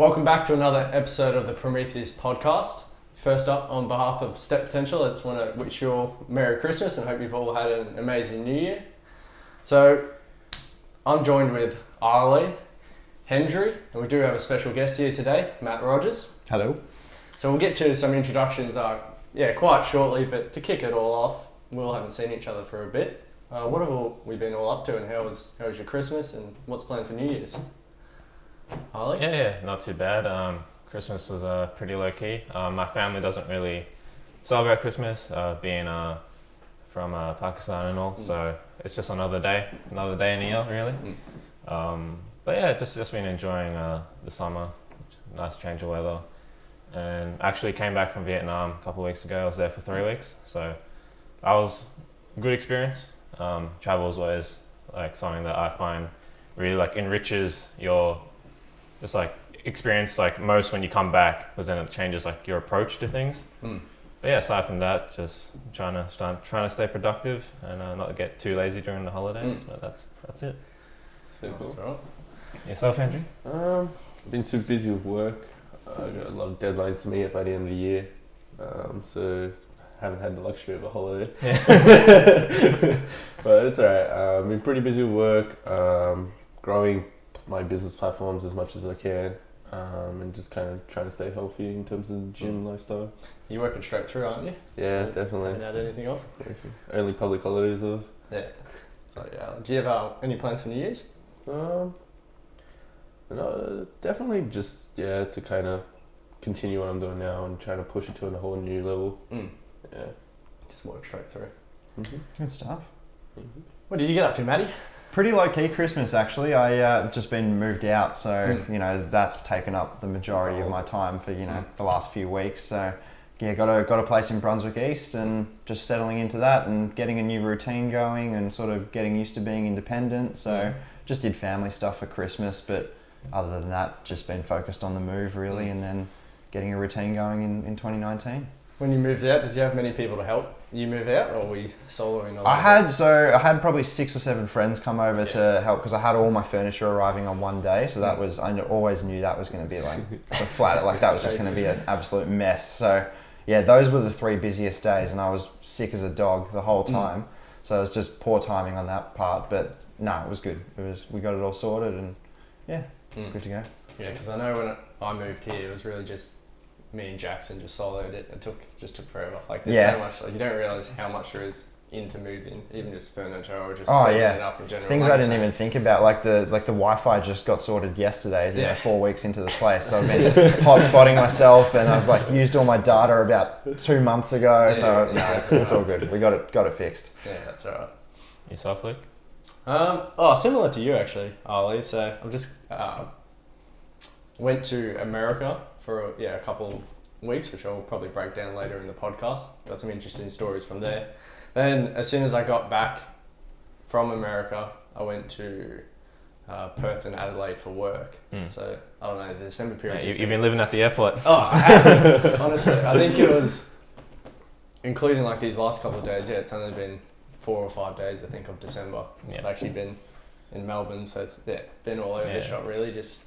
Welcome back to another episode of the Prometheus Podcast. First up, on behalf of Step Potential, I just want to wish you all Merry Christmas and hope you've all had an amazing New Year. So, I'm joined with Arlie, Hendry, and we do have a special guest here today, Matt Rogers. Hello. So we'll get to some introductions quite shortly, but to kick it all off, we all haven't seen each other for a bit. What have we been all up to, and how was your Christmas, and what's planned for New Year's? Arlie? Yeah, not too bad. Christmas was pretty low key. My family doesn't really celebrate Christmas, being from Pakistan and all, so it's just another day in the year, really. But yeah, just been enjoying the summer, nice change of weather, and actually came back from Vietnam a couple of weeks ago. I was there for 3 weeks, so that was a good experience. Travel is always like something that I find really like enriches your just like experience like most when you come back, because then it changes like your approach to things. But yeah, aside from that, just trying to stay productive and not get too lazy during the holidays. But that's it. Cool. That's all right. Yourself, Andrew? Been super busy with work. I got a lot of deadlines to meet by the end of the year, so haven't had the luxury of a holiday. Yeah. But it's alright. Been pretty busy with work, growing my business platforms as much as I can, and just kind of trying to stay healthy in terms of the gym lifestyle. You're working straight through, aren't you? Yeah, definitely. Haven't had anything off? Only public holidays off. Yeah. So, do you have any plans for New Year's? No, definitely just to kind of continue what I'm doing now and trying to push it to a whole new level. Yeah. Just work straight through. Good stuff. What did you get up to, Maddie? Pretty low-key Christmas, actually. I just been moved out, so that's taken up the majority of my time for the last few weeks. So yeah, got a place in Brunswick East, and just settling into that and getting a new routine going and sort of getting used to being independent. So just did family stuff for Christmas, but other than that, just been focused on the move really, and then getting a routine going in 2019. When you moved out, did you have many people to help you move out, or were you soloing? I had probably 6 or 7 friends come over to help, because I had all my furniture arriving on one day. So that was, I always knew that was going to be like a flat, like that was just going to be an absolute mess. So yeah, those were the 3 busiest days, and I was sick as a dog the whole time. So it was just poor timing on that part, but no, it was good. We got it all sorted, and yeah, good to go. Yeah, because I know when I moved here, it was really just me and Jackson just soloed it. It took forever. Like there's so much, like you don't realise how much there is into moving, even just furniture or just setting it up in general. Things I didn't even think about, like the Wi-Fi just got sorted yesterday, 4 weeks into the place. So I've been hotspotting myself, and I've like used all my data about 2 months ago. It's all good. We got it fixed. Yeah, that's all right. Yourself, Luke? Similar to you actually, Ali. So I've just went to America for a couple of weeks, which I'll probably break down later in the podcast. Got some interesting stories from there. Then as soon as I got back from America, I went to Perth and Adelaide for work. So I don't know, the December period. Yeah, you've been living at the airport. I have. Honestly, I think it was, including like these last couple of days, it's only been 4 or 5 days I think of December. I've actually been in Melbourne, so it's been all over the shop really. Just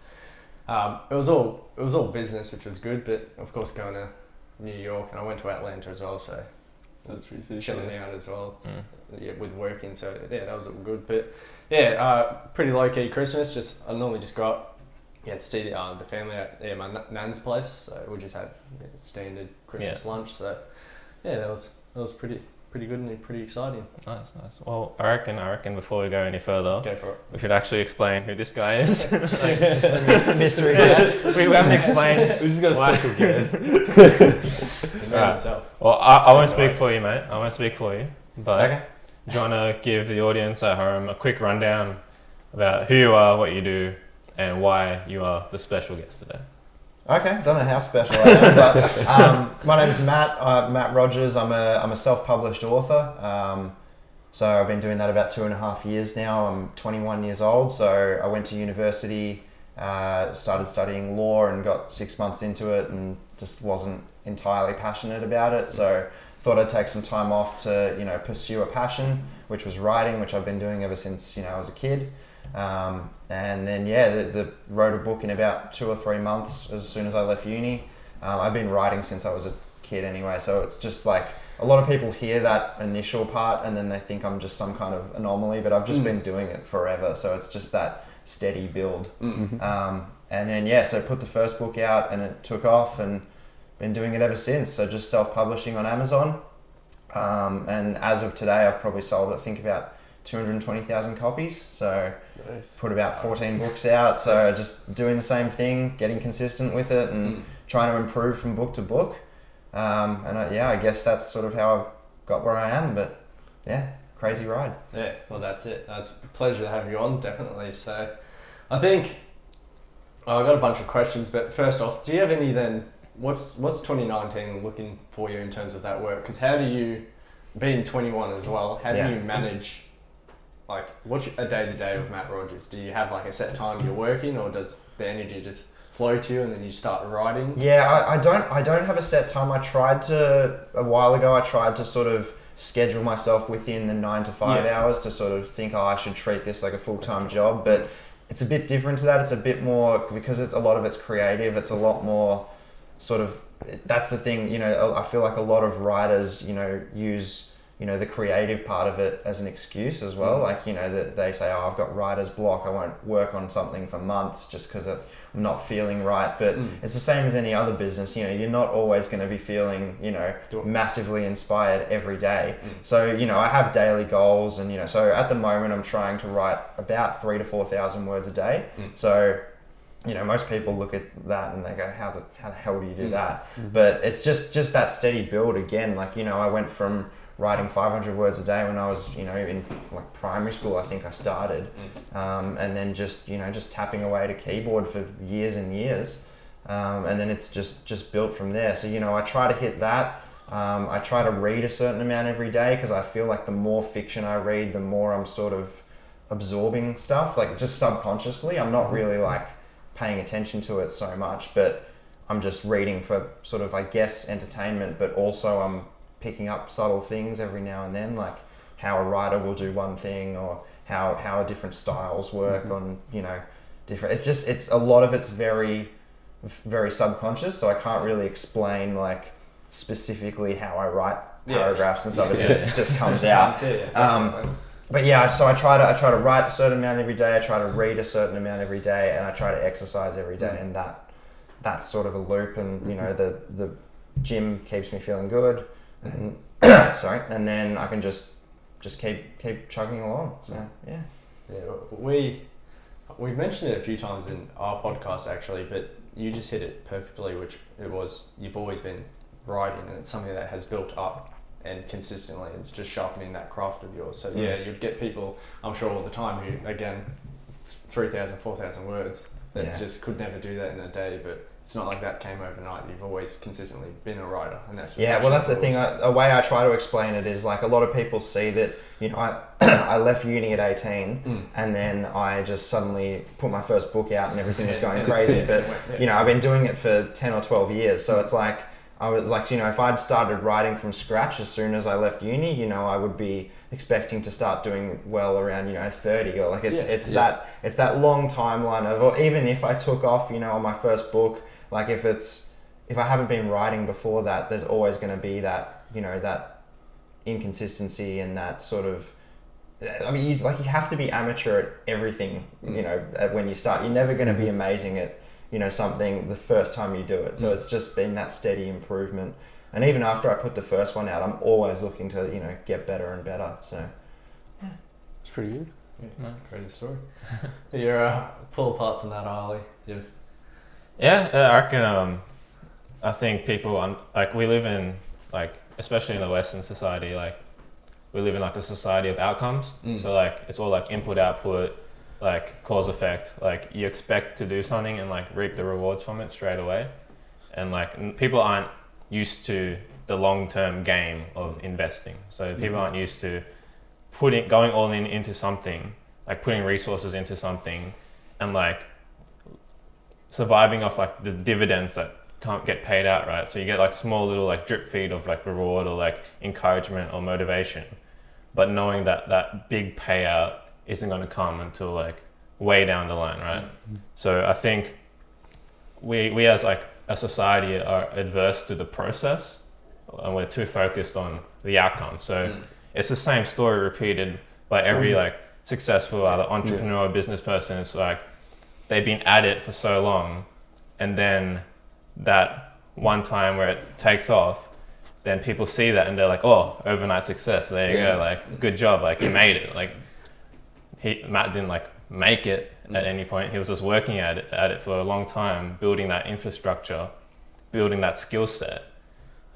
it was all business, which was good, but of course going to New York, and I went to Atlanta as well, so that's pretty chilling out as well. With working, so that was all good. But pretty low key Christmas. I normally just go up to see the family at my nan's place. So we just had standard Christmas lunch. So that was pretty good and pretty exciting. Nice. Well, I reckon before we go any further, go for it. We should actually explain who this guy is. Just the mystery guest. We haven't explained. We just got a special guest. Right. Well, I won't speak for you, mate. I won't speak for you. But do you want to give the audience at home a quick rundown about who you are, what you do, and why you are the special guest today? Okay, don't know how special I am, but my name is Matt Rogers. I'm a self-published author. So I've been doing that about 2.5 years now. I'm 21 years old, so I went to university, started studying law, and got 6 months into it, and just wasn't entirely passionate about it. So thought I'd take some time off to pursue a passion, which was writing, which I've been doing ever since I was a kid. And then wrote a book in about 2 or 3 months as soon as I left uni. I've been writing since I was a kid anyway, so it's just like a lot of people hear that initial part and then they think I'm just some kind of anomaly, but I've just been doing it forever, so it's just that steady build. And then so put the first book out and it took off, and been doing it ever since. So just self-publishing on Amazon, and as of today I've probably sold I think about 220,000 copies, so nice. Put about 14 books out, so just doing the same thing, getting consistent with it and trying to improve from book to book. I guess that's sort of how I've got where I am, but crazy ride. Yeah, well that's it. It's a pleasure to have you on, definitely. So I think I've got a bunch of questions, but first off, do you have any then, what's 2019 looking for you in terms of that work? Because how do you, being 21 as well, how do you manage, like, what's a day-to-day of Matt Rogers? Do you have like a set time you're working, or does the energy just flow to you and then you start writing? Yeah, I don't have a set time. A while ago I tried to sort of schedule myself within the 9 to 5 hours to sort of think, I should treat this like a full-time job, but it's a bit different to that. It's a bit more, because a lot of it's creative, it's a lot more sort of, that's the thing, I feel like a lot of writers, use, the creative part of it as an excuse as well. Like, that they say, I've got writer's block, I won't work on something for months just because I'm not feeling right. But it's the same as any other business. You're not always going to be feeling, massively inspired every day. So, I have daily goals, and, so at the moment I'm trying to write about 3,000 to 4,000 words a day. So, most people look at that and they go, how the hell do you do that? But it's just that steady build again. Like, I went from writing 500 words a day when I was, in like primary school, I think I started, and then just tapping away at a keyboard for years and years, and then it's just built from there. So I try to hit that. I try to read a certain amount every day, because I feel like the more fiction I read, the more I'm sort of absorbing stuff, like just subconsciously. I'm not really like paying attention to it so much, but I'm just reading for sort of, I guess, entertainment, but also I'm picking up subtle things every now and then, like how a writer will do one thing, or how different styles work on, different, it's a lot of it's very, very subconscious, so I can't really explain like specifically how I write paragraphs and stuff. It just comes out. But so I try to write a certain amount every day, I try to read a certain amount every day, and I try to exercise every day, and that's sort of a loop, and the gym keeps me feeling good. And and then I can just keep chugging along. So we've mentioned it a few times in our podcast actually, but you just hit it perfectly, which it was, you've always been writing, and it's something that has built up and consistently, it's just sharpening that craft of yours. So you'd get people, I'm sure, all the time who, again, 3,000, 4,000 words that just could never do that in a day, but it's not like that came overnight. You've always consistently been a writer, and that's that's the thing. A way I try to explain it is like, a lot of people see that I left uni at 18, and then I just suddenly put my first book out and everything was going crazy. But I've been doing it for 10 or 12 years, so it's like I was like, if I'd started writing from scratch as soon as I left uni, I would be expecting to start doing well around 30, or like it's that long timeline of, or even if I took off on my first book. Like if I haven't been writing before that, there's always going to be that, that inconsistency and that sort of, I mean, you have to be amateur at everything, when you start. You're never going to be amazing at, something the first time you do it. So it's just been that steady improvement. And even after I put the first one out, I'm always looking to, get better and better. So it's pretty good. Yeah, great story. You're pull parts on that, Harley. I reckon, I think people, we live in, especially in the Western society, we live in a society of outcomes. So it's all input, output, cause, effect. You expect to do something and reap the rewards from it straight away. And people aren't used to the long-term game of investing. So people aren't used to going all in into something, putting resources into something, and surviving off the dividends that can't get paid out, right? So you get small little drip feed of reward or encouragement or motivation, but knowing that big payout isn't going to come until way down the line, right? So I think we as like a society are adverse to the process, and we're too focused on the outcome. So it's the same story repeated by every like successful either entrepreneur or business person. It's like they've been at it for so long, and then that one time where it takes off, then people see that and they're like, oh, overnight success, there you go, like good job, like you made it. Like Matt didn't like make it at any point. He was just working at it for a long time, building that infrastructure, building that skill set,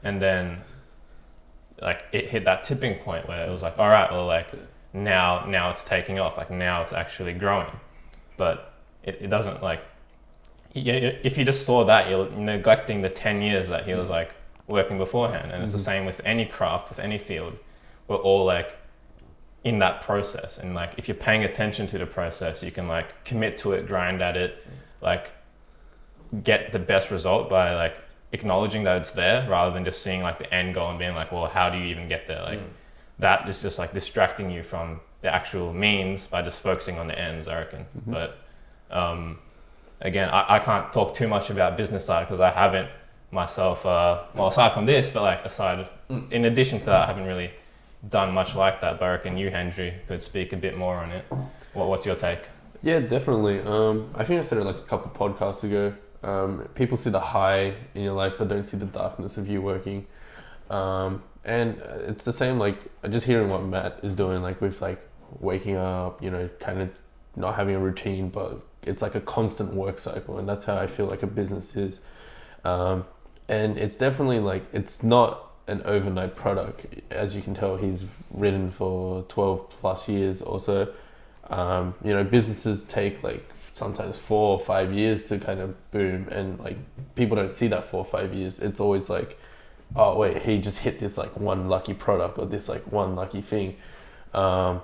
and then like it hit that tipping point where it was like, all right, well, like now it's taking off, like now it's actually growing. But it doesn't, like, if you just saw that, you're neglecting the 10 years that he was like working beforehand. And it's the same with any craft, with any field. We're all like in that process, and like if you're paying attention to the process, you can like commit to it, grind at it, like get the best result by like acknowledging that it's there, rather than just seeing like the end goal and being like, well, how do you even get there? Like that is just like distracting you from the actual means by just focusing on the ends, I reckon. But again, I can't talk too much about business side because I haven't myself, well, aside from this, but like in addition to that, I haven't really done much like that. But I reckon you, Henry, could speak a bit more on it. What's your take? Yeah, definitely. I think I said it like a couple podcasts ago. People see the high in your life, but don't see the darkness of you working. And it's the same, like just hearing what Matt is doing, like with like waking up, you know, kind of not having a routine, but it's like a constant work cycle, and that's how I feel like a business is. And it's definitely like, it's not an overnight product. As you can tell, he's written for 12 plus years or so. You know, businesses take like sometimes 4 or 5 years to kind of boom, and like people don't see that 4 or 5 years. It's always like, oh wait, he just hit this like one lucky product or this like one lucky thing. But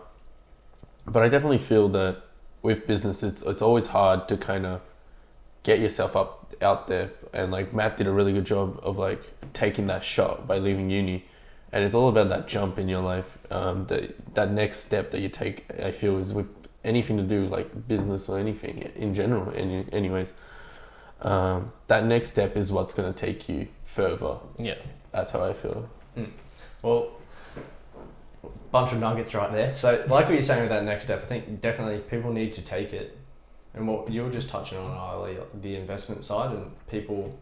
I definitely feel that with business, it's always hard to kind of get yourself out there. And like Matt did a really good job of like taking that shot by leaving uni. And it's all about that jump in your life. That next step that you take, I feel, is with anything to do with like business or anything in general. Anyways, that next step is what's going to take you further. Yeah, that's how I feel. Well, bunch of nuggets right there. So like what you're saying with that next step, I think definitely people need to take it. And what you were just touching on earlier, the investment side, and people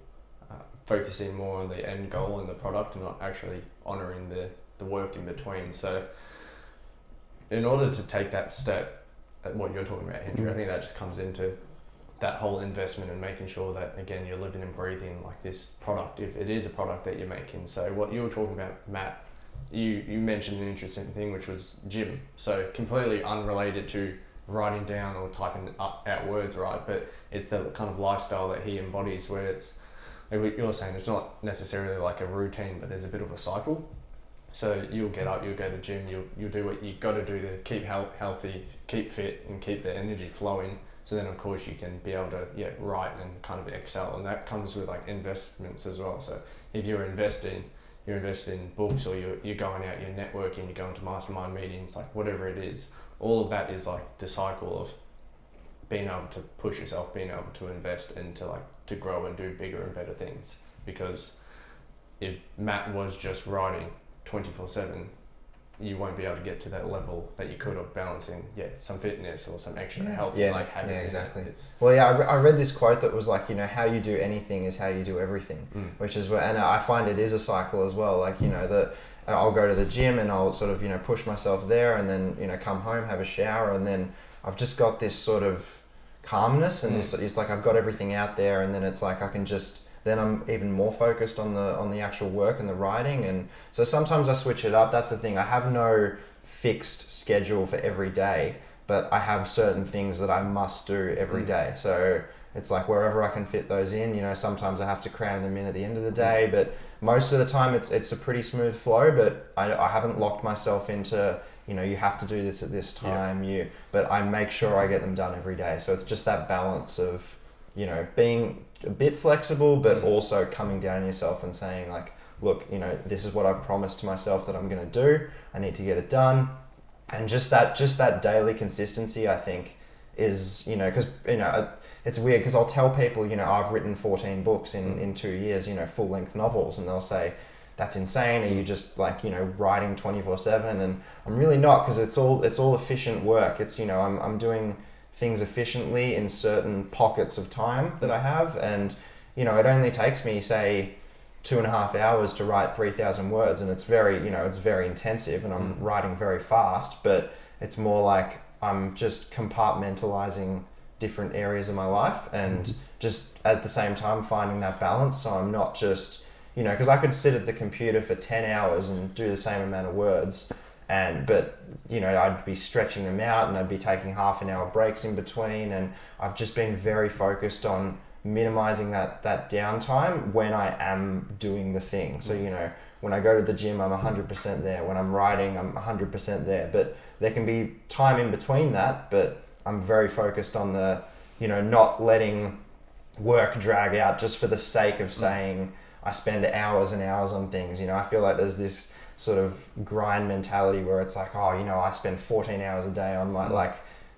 focusing more on the end goal and the product and not actually honouring the work in between. So in order to take that step, what you're talking about, Henry, I think that just comes into that whole investment and making sure that, again, you're living and breathing like this product, if it is a product that you're making. So what you were talking about, Matt, you mentioned an interesting thing, which was gym. So completely unrelated to writing down or typing out words, right? But it's the kind of lifestyle that he embodies, where it's, like you're saying, it's not necessarily like a routine, but there's a bit of a cycle. So you'll get up, you'll go to gym, you'll do what you got to do to keep healthy, keep fit, and keep the energy flowing. So then, of course, you can be able to write and kind of excel, and that comes with like investments as well. So if you're investing in books, or you're going out, you're networking, you're going to mastermind meetings, like whatever it is. All of that is like the cycle of being able to push yourself, being able to invest, and to grow and do bigger and better things. Because if Matt was just writing 24/7, you won't be able to get to that level that you could of balancing some fitness or some extra health like habits. Exactly. I read this quote that was like, you know, how you do anything is how you do everything, which is where, and I find it is a cycle as well. Like, you know, that I'll go to the gym and I'll sort of, you know, push myself there, and then, you know, come home, have a shower, and then I've just got this sort of calmness, and it's like I've got everything out there, and then it's like I can just, then I'm even more focused on the actual work and the writing. And so sometimes I switch it up. That's the thing. I have no fixed schedule for every day, but I have certain things that I must do every day. So it's like wherever I can fit those in, you know, sometimes I have to cram them in at the end of the day, but most of the time it's a pretty smooth flow. But I haven't locked myself into, you know, you have to do this at this time, but I make sure I get them done every day. So it's just that balance of, you know, being a bit flexible, but also coming down on yourself and saying like, look, you know, this is what I've promised to myself that I'm going to do. I need to get it done. And just that daily consistency, I think, is, because, it's weird because I'll tell people, I've written 14 books in 2 years, full-length novels, and they'll say, that's insane. Are you just like, writing 24/7? And I'm really not, because it's all efficient work. It's, I'm doing things efficiently in certain pockets of time that I have. And, it only takes me, say, 2.5 hours to write 3,000 words. And it's very, it's very intensive, and I'm writing very fast, but it's more like I'm just compartmentalizing different areas of my life, and just at the same time finding that balance. So I'm not just, because I could sit at the computer for 10 hours and do the same amount of words, but I'd be stretching them out, and I'd be taking half an hour breaks in between, and I've just been very focused on minimizing that downtime when I am doing the thing. So when I go to the gym, I'm 100% there. When I'm writing, I'm 100% there. But there can be time in between that, but I'm very focused on the, not letting work drag out just for the sake of saying I spend hours and hours on things. I feel like there's this sort of grind mentality where it's like, I spend 14 hours a day on my,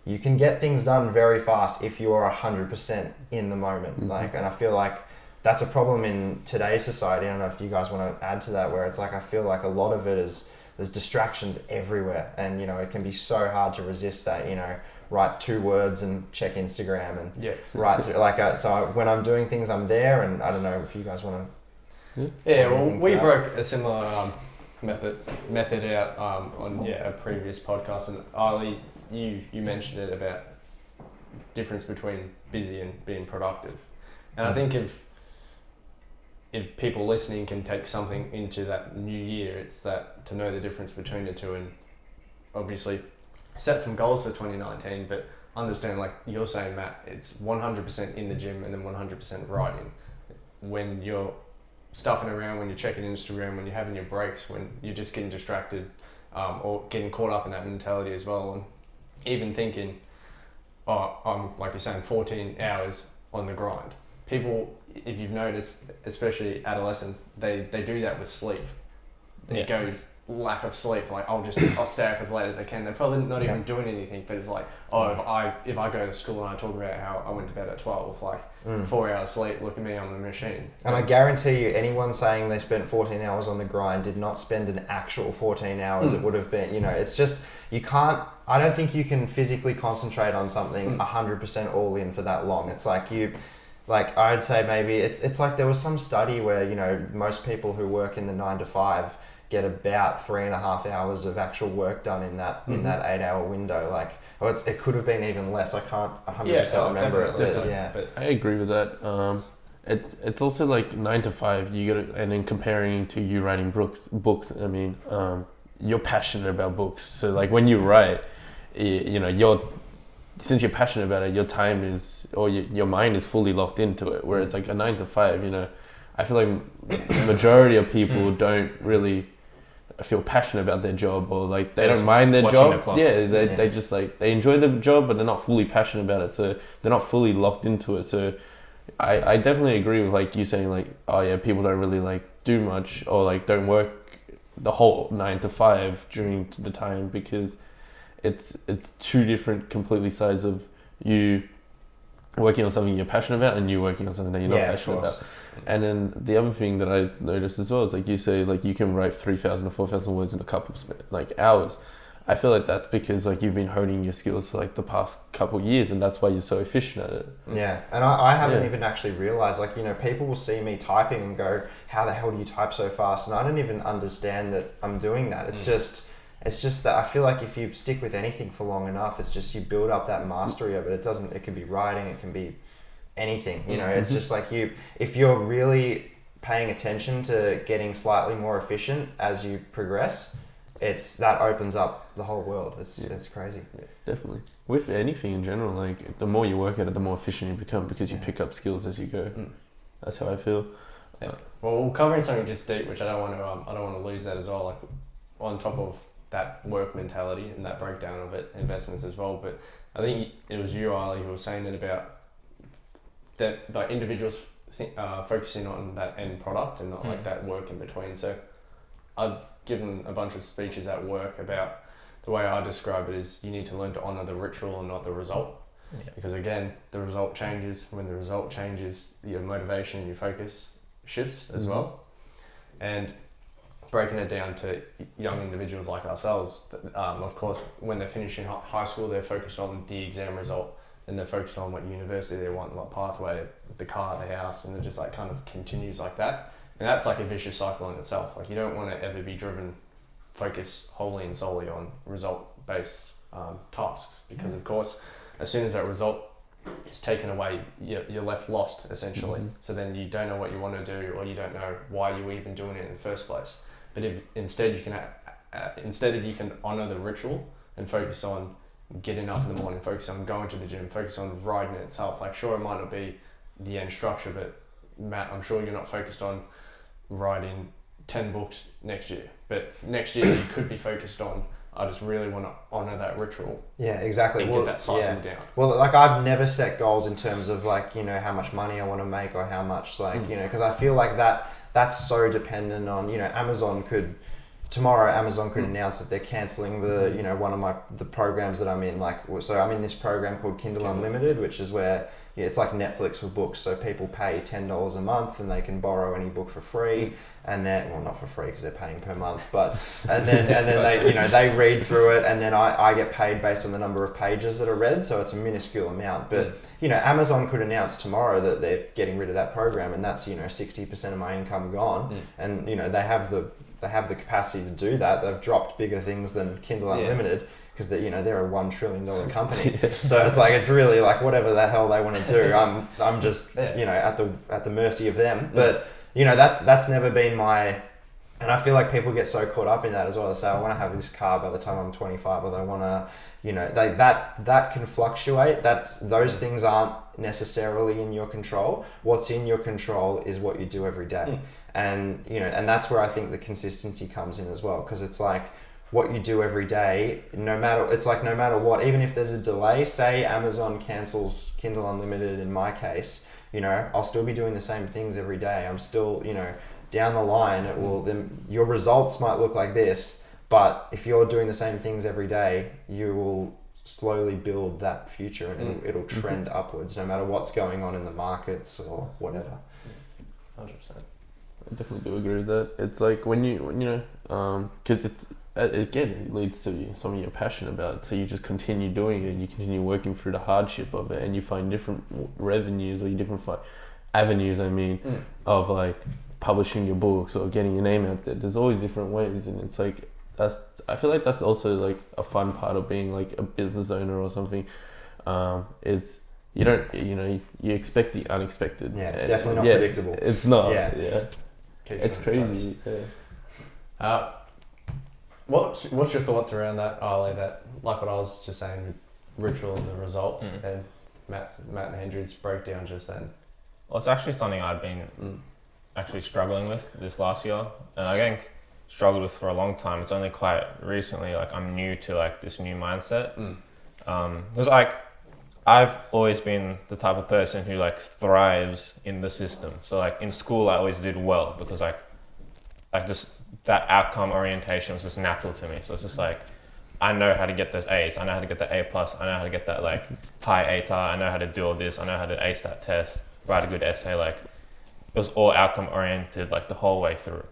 you can get things done very fast if you are 100% in the moment. And I feel like that's a problem in today's society. I don't know if you guys want to add to that, where it's like, I feel like a lot of it is, there's distractions everywhere, and it can be so hard to resist that. Write 2 words and check Instagram, and write through, so when I'm doing things, I'm there. And I don't know if you guys want to. Yeah, well, we broke a similar method out on a previous podcast, and Ali, you mentioned it about difference between busy and being productive, and I think if people listening can take something into that new year, it's that to know the difference between the two, and obviously set some goals for 2019, but understand, like you're saying, Matt, it's 100% in the gym and then 100% writing. When you're stuffing around, when you're checking Instagram, when you're having your breaks, when you're just getting distracted, or getting caught up in that mentality as well, and even thinking, I'm, like you're saying, 14 hours on the grind. People, if you've noticed, especially adolescents, they do that with sleep. It goes lack of sleep, like I'll stay up as late as I can. They're probably not even doing anything, but it's like, if I go to school and I talk about how I went to bed at 12, 4 hours sleep, look at me, I'm the machine. And I guarantee you, anyone saying they spent 14 hours on the grind did not spend an actual 14 hours. It would have been, it's just, I don't think you can physically concentrate on something 100% all in for that long. It's like I'd say maybe it's like there was some study where, most people who work in the 9 to 5 get about 3.5 hours of actual work done in that 8-hour window. It could have been even less. I can't 100% remember it. But I agree with that. It's also like 9 to 5. You got, and then comparing to you writing books. I mean, you're passionate about books, so like when you write, since you're passionate about it, your time is, or your mind is fully locked into it. Whereas like a 9 to 5, I feel like the majority of people don't really feel passionate about their job, or like they don't mind their job. They just like, they enjoy the job, but they're not fully passionate about it, so they're not fully locked into it. So I definitely agree with like you saying like, people don't really like do much, or like don't work the whole 9 to 5 during the time, because it's 2 different completely sides of you working on something you're passionate about and you working on something that you're not passionate about. And then the other thing that I noticed as well is, like you say, like you can write 3,000 or 4,000 words in a couple of hours. I feel like that's because like you've been honing your skills for like the past couple of years, and that's why you're so efficient at it. Yeah, and I haven't even actually realized, like, people will see me typing and go, how the hell do you type so fast? And I don't even understand that I'm doing that. It's just that I feel like if you stick with anything for long enough, it's just you build up that mastery of it. It can be writing, it can be anything, it's just like if you're really paying attention to getting slightly more efficient as you progress, that opens up the whole world. It's crazy. Yeah, definitely. With anything in general, like the more you work at it, the more efficient you become, because you pick up skills as you go. That's how I feel. Well, covering something just deep, which I don't want to lose that as well. Like on top of that work mentality and that breakdown of it, investments as well. But I think it was you, Ali, who was saying it about that, like individuals focusing on that end product and not like that work in between. So I've given a bunch of speeches at work about the way I describe it is you need to learn to honour the ritual and not the result. Because again, the result changes. When the result changes, your motivation and your focus shifts as well. And breaking it down to young individuals like ourselves, of course, when they're finishing high school, they're focused on the exam result, and they're focused on what university they want, what pathway, the car, the house, and it just like kind of continues like that. And that's like a vicious cycle in itself. Like you don't want to ever be focused wholly and solely on result-based tasks, because of course, as soon as that result is taken away, you're left lost essentially. So then you don't know what you want to do, or you don't know why you were even doing it in the first place. But if instead you can honor the ritual and focus on getting up in the morning, focus on going to the gym, focus on riding itself. Like sure, it might not be the end structure, but Matt, I'm sure you're not focused on writing 10 books next year. But next year you could be focused on, I just really want to honor that ritual. Yeah, exactly. And get that cycle down. Well, like I've never set goals in terms of like, how much money I want to make or how much like, because I feel like that's so dependent on, Amazon could announce that they're cancelling the, one of the programs that I'm in. Like, so I'm in this program called Kindle Unlimited, which is where it's like Netflix for books. So people pay $10 a month and they can borrow any book for free. And then, well, not for free because they're paying per month, but, and then they, they read through it, and then I get paid based on the number of pages that are read. So it's a minuscule amount, but Amazon could announce tomorrow that they're getting rid of that program, and that's, 60% of my income gone. And, they have the capacity to do that. They've dropped bigger things than Kindle Unlimited because they're a $1 trillion company. So it's like, it's really like whatever the hell they want to do. I'm just, at the mercy of them. But, that's never been my, and I feel like people get so caught up in that as well. They say, I want to have this car by the time I'm 25, or they want to, that can fluctuate. Those things aren't necessarily in your control. What's in your control is what you do every day. And, and that's where I think the consistency comes in as well. Because it's like what you do every day, no matter what, even if there's a delay, say Amazon cancels Kindle Unlimited in my case, I'll still be doing the same things every day. I'm still, down the line, then your results might look like this, but if you're doing the same things every day, you will slowly build that future, and it'll trend upwards no matter what's going on in the markets or whatever. 100%. I definitely do agree with that. It's like when because it leads to something you're passionate about, so you just continue doing it, and you continue working through the hardship of it, and you find different revenues, or you different avenues, of like publishing your books or getting your name out there. There's always different ways, and it's like I feel like that's also like a fun part of being like a business owner or something. It's you don't you expect the unexpected. Yeah, it's definitely not predictable. It's not. Yeah. It's crazy. Yeah. What's your thoughts around that, Ollie? That, like what I was just saying, the ritual and the result, and Matt and Hendry's breakdown just then. Well, it's actually something I've been actually struggling with this last year, and I think struggled with for a long time. It's only quite recently, like I'm new to like this new mindset, because like I've always been the type of person who like thrives in the system. So like in school, I always did well because like just that outcome orientation was just natural to me. So it's just like, I know how to get those A's. I know how to get the A+. I know how to get that like high ATAR. I know how to do all this. I know how to ace that test, write a good essay. Like it was all outcome oriented like the whole way through.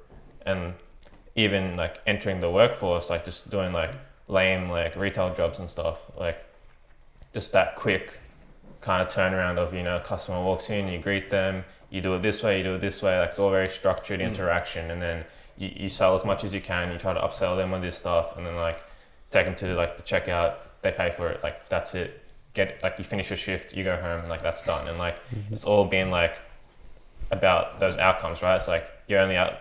And even like entering the workforce, like just doing like lame like retail jobs and stuff, like just that quick kind of turnaround of, customer walks in, you greet them, you do it this way, like it's all very structured interaction, and then you sell as much as you can, you try to upsell them on this stuff, and then like take them to like the checkout, they pay for it, like that's it, you finish your shift, you go home, and like that's done. And like it's all been like about those outcomes, right? It's like you're only out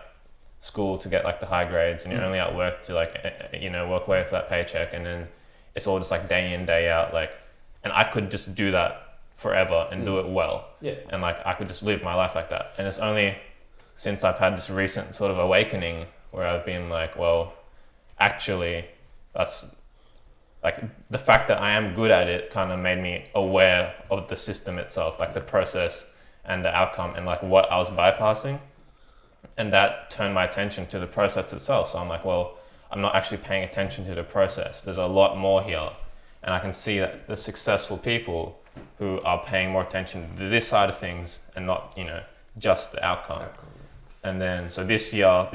school to get like the high grades, and you're only at work to like work away for that paycheck, and then it's all just like day in, day out, like. And I could just do that forever and do it well. Yeah. And like I could just live my life like that. And it's only since I've had this recent sort of awakening where I've been like, well, actually, that's like the fact that I am good at it kind of made me aware of the system itself, like the process and the outcome and like what I was bypassing. And that turned my attention to the process itself. So I'm like, well, I'm not actually paying attention to the process. There's a lot more here. And I can see that the successful people, who are paying more attention to this side of things and not, just the outcome. And then, so this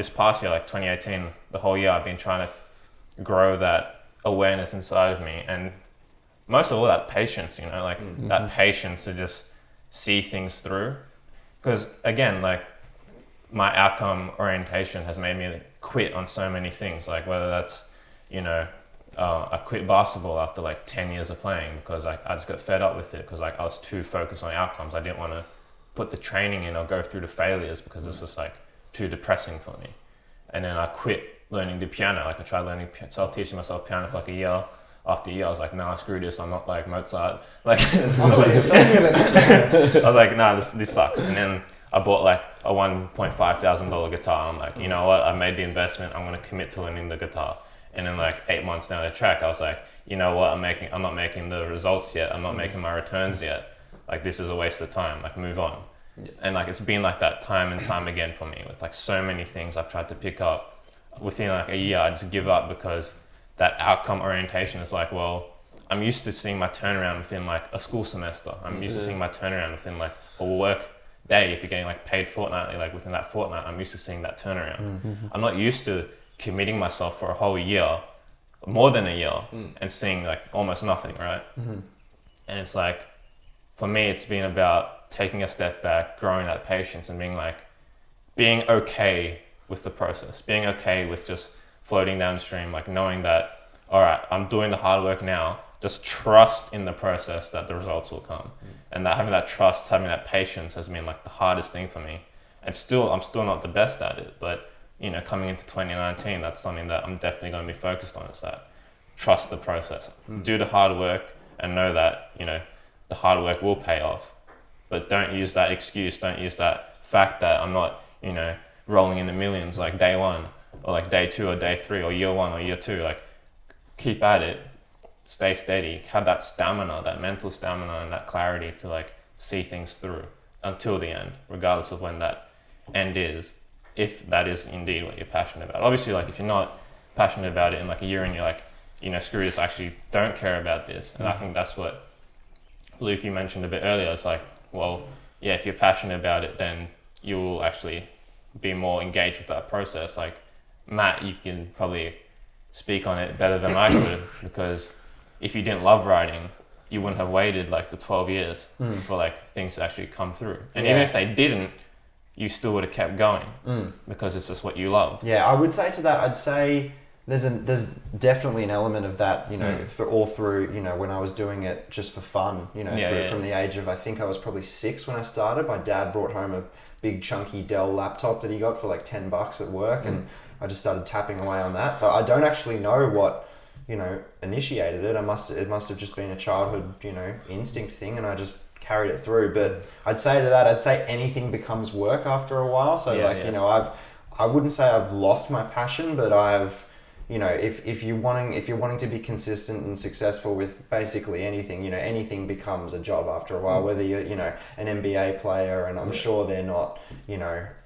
past year, like 2018, the whole year I've been trying to grow that awareness inside of me, and most of all that patience, that patience to just see things through. Because again, like my outcome orientation has made me quit on so many things, like whether that's, I quit basketball after like 10 years of playing because I just got fed up with it because like I was too focused on outcomes. I didn't want to put the training in or go through the failures because it's just like too depressing for me. And then I quit learning the piano. Like I tried self-teaching myself piano for like a year. After a year, I was like, nah, screw this. I'm not like Mozart. Like, I was like, nah, this sucks. And then I bought like a $1,500 guitar. I'm like, you know what? I made the investment. I'm going to commit to learning the guitar. And then like 8 months down the track, I was like, you know what? I'm not making the results yet. I'm not making my returns yet. Like this is a waste of time. Like move on. Yeah. And like it's been like that time and time again for me with like so many things I've tried to pick up. Within like a year, I just give up because that outcome orientation is like, well, I'm used to seeing my turnaround within like a school semester. I'm used to seeing my turnaround within like a work day. If you're getting like paid fortnightly, like within that fortnight, I'm used to seeing that turnaround. I'm not used to committing myself for a whole year, more than a year, and seeing like almost nothing, right? And it's like, for me, it's been about taking a step back, growing that patience, and being okay with the process, being okay with just floating downstream, like knowing that, all right, I'm doing the hard work now, just trust in the process that the results will come. And that having that trust, having that patience has been like the hardest thing for me. And I'm still not the best at it, but coming into 2019, that's something that I'm definitely going to be focused on, is that trust the process, do the hard work and know that, the hard work will pay off, but don't use that excuse. Don't use that fact that I'm not, rolling in the millions like day one or like day two or day three or year one or year two. Like keep at it, stay steady, have that stamina, that mental stamina and that clarity to like see things through until the end, regardless of when that end is, if that is indeed what you're passionate about. Obviously, like if you're not passionate about it in like a year and you're like, screw this, I actually don't care about this. And I think that's what Luke, you mentioned a bit earlier. It's like, well, yeah, if you're passionate about it, then you will actually be more engaged with that process. Like Matt, you can probably speak on it better than I could, because if you didn't love writing, you wouldn't have waited like the 12 years for like things to actually come through. And even if they didn't, you still would have kept going because it's just what you love. Yeah, I would say to that, I'd say there's definitely an element of that, all through, when I was doing it just for fun, from the age of, I think I was probably 6 when I started. My dad brought home a big chunky Dell laptop that he got for like $10 at work, and I just started tapping away on that. So I don't actually know what, initiated it. It must have just been a childhood, instinct thing, and I just carried it through. But I'd say anything becomes work after a while. So I wouldn't say I've lost my passion, but I've, if you're wanting to be consistent and successful with basically anything, anything becomes a job after a while, whether you're, an NBA player, and I'm sure they're not,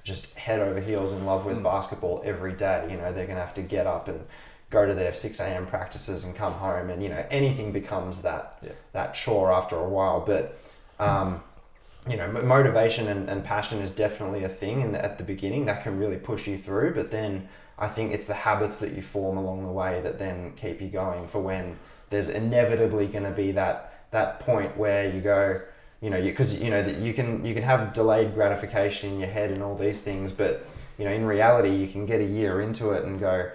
just head over heels in love with basketball every day. They're going to have to get up and go to their 6 a.m. practices and come home, and, anything becomes that chore after a while. But, motivation and passion is definitely a thing at the beginning that can really push you through, but then I think it's the habits that you form along the way that then keep you going for when there's inevitably going to be that point where you go, because that you can have delayed gratification in your head and all these things, but in reality you can get a year into it and go,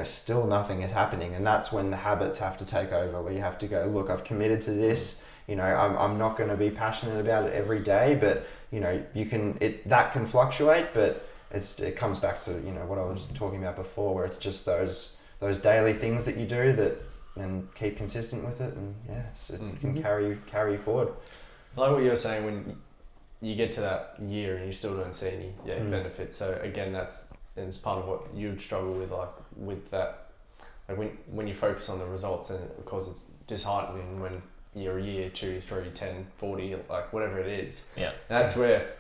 still nothing is happening, and that's when the habits have to take over, where you have to go, look, I've committed to this. I'm not going to be passionate about it every day, but that can fluctuate, but it comes back to what I was talking about before, where it's just those daily things that you do and keep consistent with it, and it can carry you forward. I like what you were saying, when you get to that year and you still don't see any benefits. So again, it's part of what you'd struggle with, like with that, like when you focus on the results, and of course it's disheartening when you're a year, 2, 3, 10, 40, like whatever it is. Yeah. And that's where,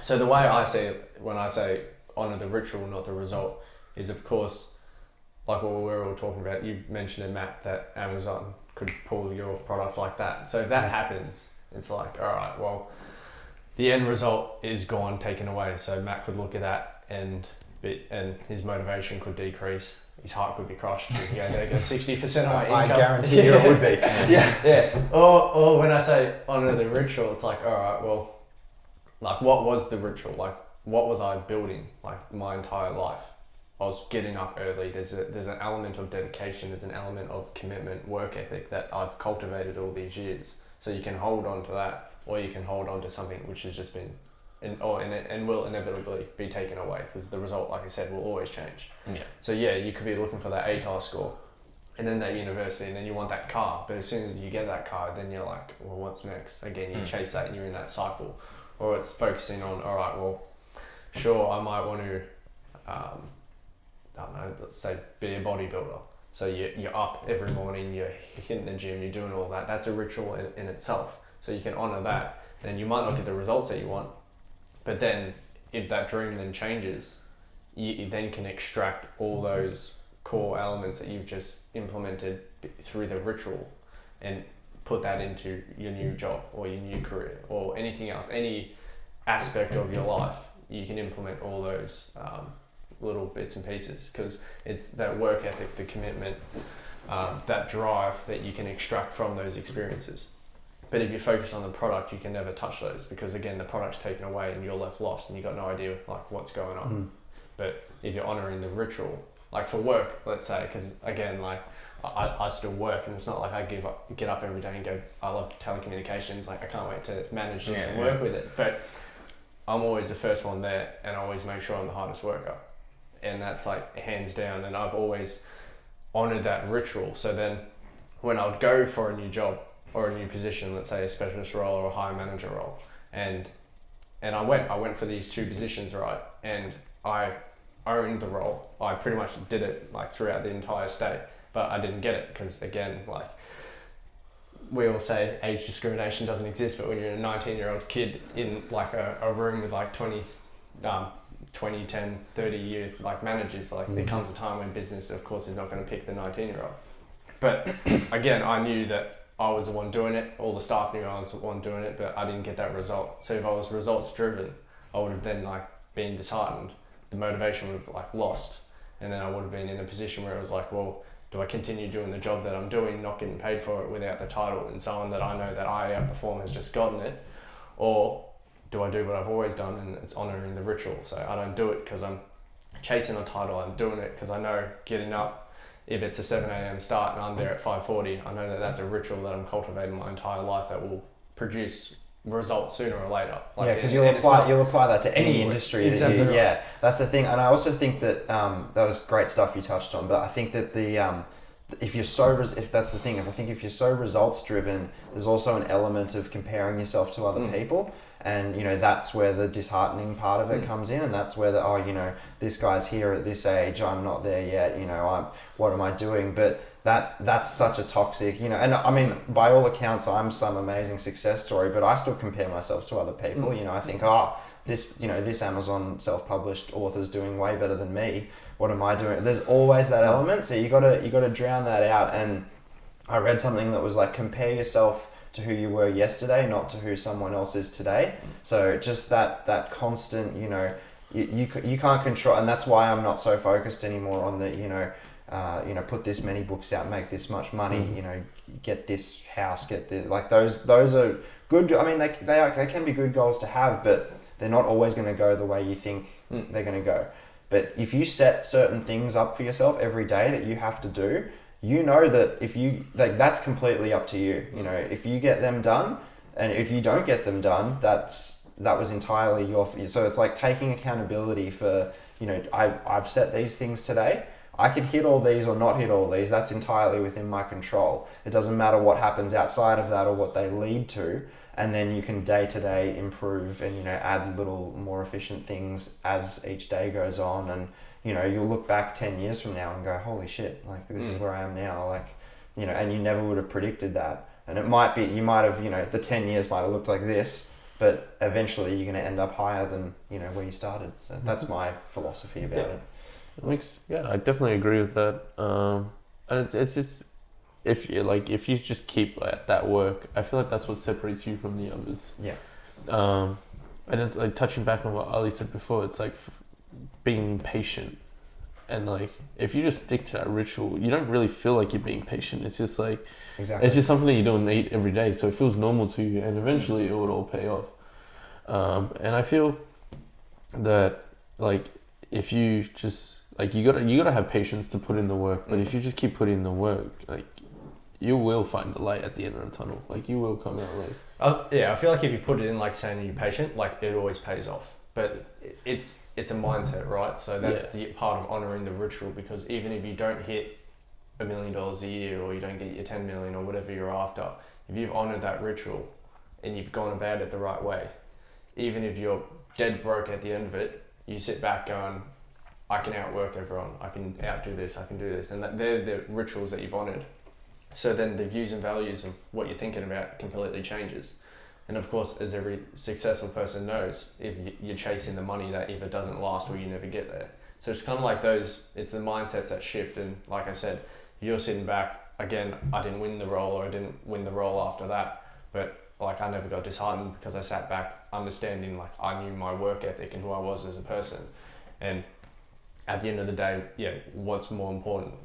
so the way I see it when I say honor the ritual, not the result, is of course, like what we're all talking about, you mentioned in Matt that Amazon could pull your product like that. So if that happens, it's like, all right, well, the end result is gone, taken away. So Matt could look at that and his motivation could decrease. His heart could be crushed. You go, there goes 60% of my income. I guarantee you it would be. Yeah. Or when I say honor the ritual, it's like, all right, well, like what was the ritual? Like what was I building like my entire life? I was getting up early. There's an element of dedication. There's an element of commitment, work ethic that I've cultivated all these years. So you can hold on to that, or you can hold on to something which has just been, and will inevitably be taken away, because the result, like I said, will always change. Yeah. So yeah, you could be looking for that ATAR score, and then that university, and then you want that car. But as soon as you get that car, then you're like, well, what's next? Again, you chase that, and you're in that cycle. Or it's focusing on, all right, well, sure, I might want to, I don't know, let's say be a bodybuilder. So you're up every morning, you're hitting the gym, you're doing all that. That's a ritual in itself. So you can honor that, and you might not get the results that you want, but then if that dream then changes, you then can extract all those core elements that you've just implemented through the ritual and put that into your new job or your new career or anything else, any aspect of your life. You can implement all those little bits and pieces, because it's that work ethic, the commitment, that drive that you can extract from those experiences. But if you focus on the product, you can never touch those, because again, the product's taken away and you're left lost and you've got no idea like what's going on. But if you're honoring the ritual, like for work, let's say, because again, like I still work, and it's not like I get up every day and go, I love telecommunications, like I can't wait to manage this and work with it. But I'm always the first one there, and I always make sure I'm the hardest worker. And that's like hands down, and I've always honored that ritual. So then when I would go for a new job or a new position, let's say a specialist role or a higher manager role, and I went for these two positions, right? And I owned the role. I pretty much did it like throughout the entire state, but I didn't get it because, again, like we all say age discrimination doesn't exist, but when you're a 19-year-old kid in like a room with like 20, 10, 30 year like managers, like there comes a time when business, of course, is not going to pick the 19-year-old. But again, I knew that I was the one doing it. All the staff knew I was the one doing it, but I didn't get that result. So if I was results driven, I would have then like been disheartened. The motivation would have like lost, and then I would have been in a position where it was like, well, do I continue doing the job that I'm doing, not getting paid for it, without the title, and someone that I know that I outperform has just gotten it, or do I do what I've always done, and it's honouring the ritual? So I don't do it because I'm chasing a title. I'm doing it because I know getting up, if it's a 7 a.m. start and I'm there at 5:40, I know that that's a ritual that I'm cultivating my entire life that will produce results sooner or later. Like, yeah, because you'll apply that to any industry. Exactly. Yeah, that's the thing. And I also think that that was great stuff you touched on. But I think that if you're so results driven, there's also an element of comparing yourself to other people. And, that's where the disheartening part of it comes in. And that's where this guy's here at this age, I'm not there yet, what am I doing? But that's such a toxic, and I mean, by all accounts, I'm some amazing success story, but I still compare myself to other people. I think, this Amazon self-published author's doing way better than me. What am I doing? There's always that element. So you gotta drown that out. And I read something that was like, compare yourself to who you were yesterday, not to who someone else is today. So just that constant, you can't control, and that's why I'm not so focused anymore on the, put this many books out, make this much money, get this house, get this, like those are good. I mean, they can be good goals to have, but they're not always going to go the way you think they're going to go. But if you set certain things up for yourself every day that you have to do, that if you that's completely up to you. If you get them done, and if you don't get them done, that was entirely your. So it's like taking accountability for, I've set these things today. I can hit all these or not hit all these. That's entirely within my control. It doesn't matter what happens outside of that or what they lead to. And then you can day to day improve and, add little more efficient things as each day goes on. And, you'll look back 10 years from now and go, holy shit, like this is where I am now. Like, and you never would have predicted that. And it might be, you might have, the 10 years might have looked like this, but eventually you're going to end up higher than, where you started. So that's my philosophy about it. I definitely agree with that. And it's if you just keep at that work, I feel like that's what separates you from the others. Yeah. And it's like touching back on what Ali said before. It's like being patient, and like if you just stick to that ritual, you don't really feel like you're being patient. It's just like it's just something that you don't eat every day, so it feels normal to you, and eventually it would all pay off. And I feel that like if you just like you gotta have patience to put in the work, but if you just keep putting in the work, like you will find the light at the end of the tunnel. Like you will come out like. I feel like if you put it in like saying you're patient, like it always pays off. But it's a mindset, right? So that's the part of honouring the ritual, because even if you don't hit $1 million a year, or you don't get your 10 million or whatever you're after, if you've honoured that ritual and you've gone about it the right way, even if you're dead broke at the end of it, you sit back going, I can outwork everyone, I can outdo this, I can do this. And they're the rituals that you've honoured. So then the views and values of what you're thinking about completely changes. And of course, as every successful person knows, if you're chasing the money, that either doesn't last or you never get there. So it's kind of like it's the mindsets that shift. And like I said, you're sitting back, again, I didn't win the role, or I didn't win the role after that. But like I never got disheartened, because I sat back understanding like I knew my work ethic and who I was as a person. And at the end of the day, what's more important?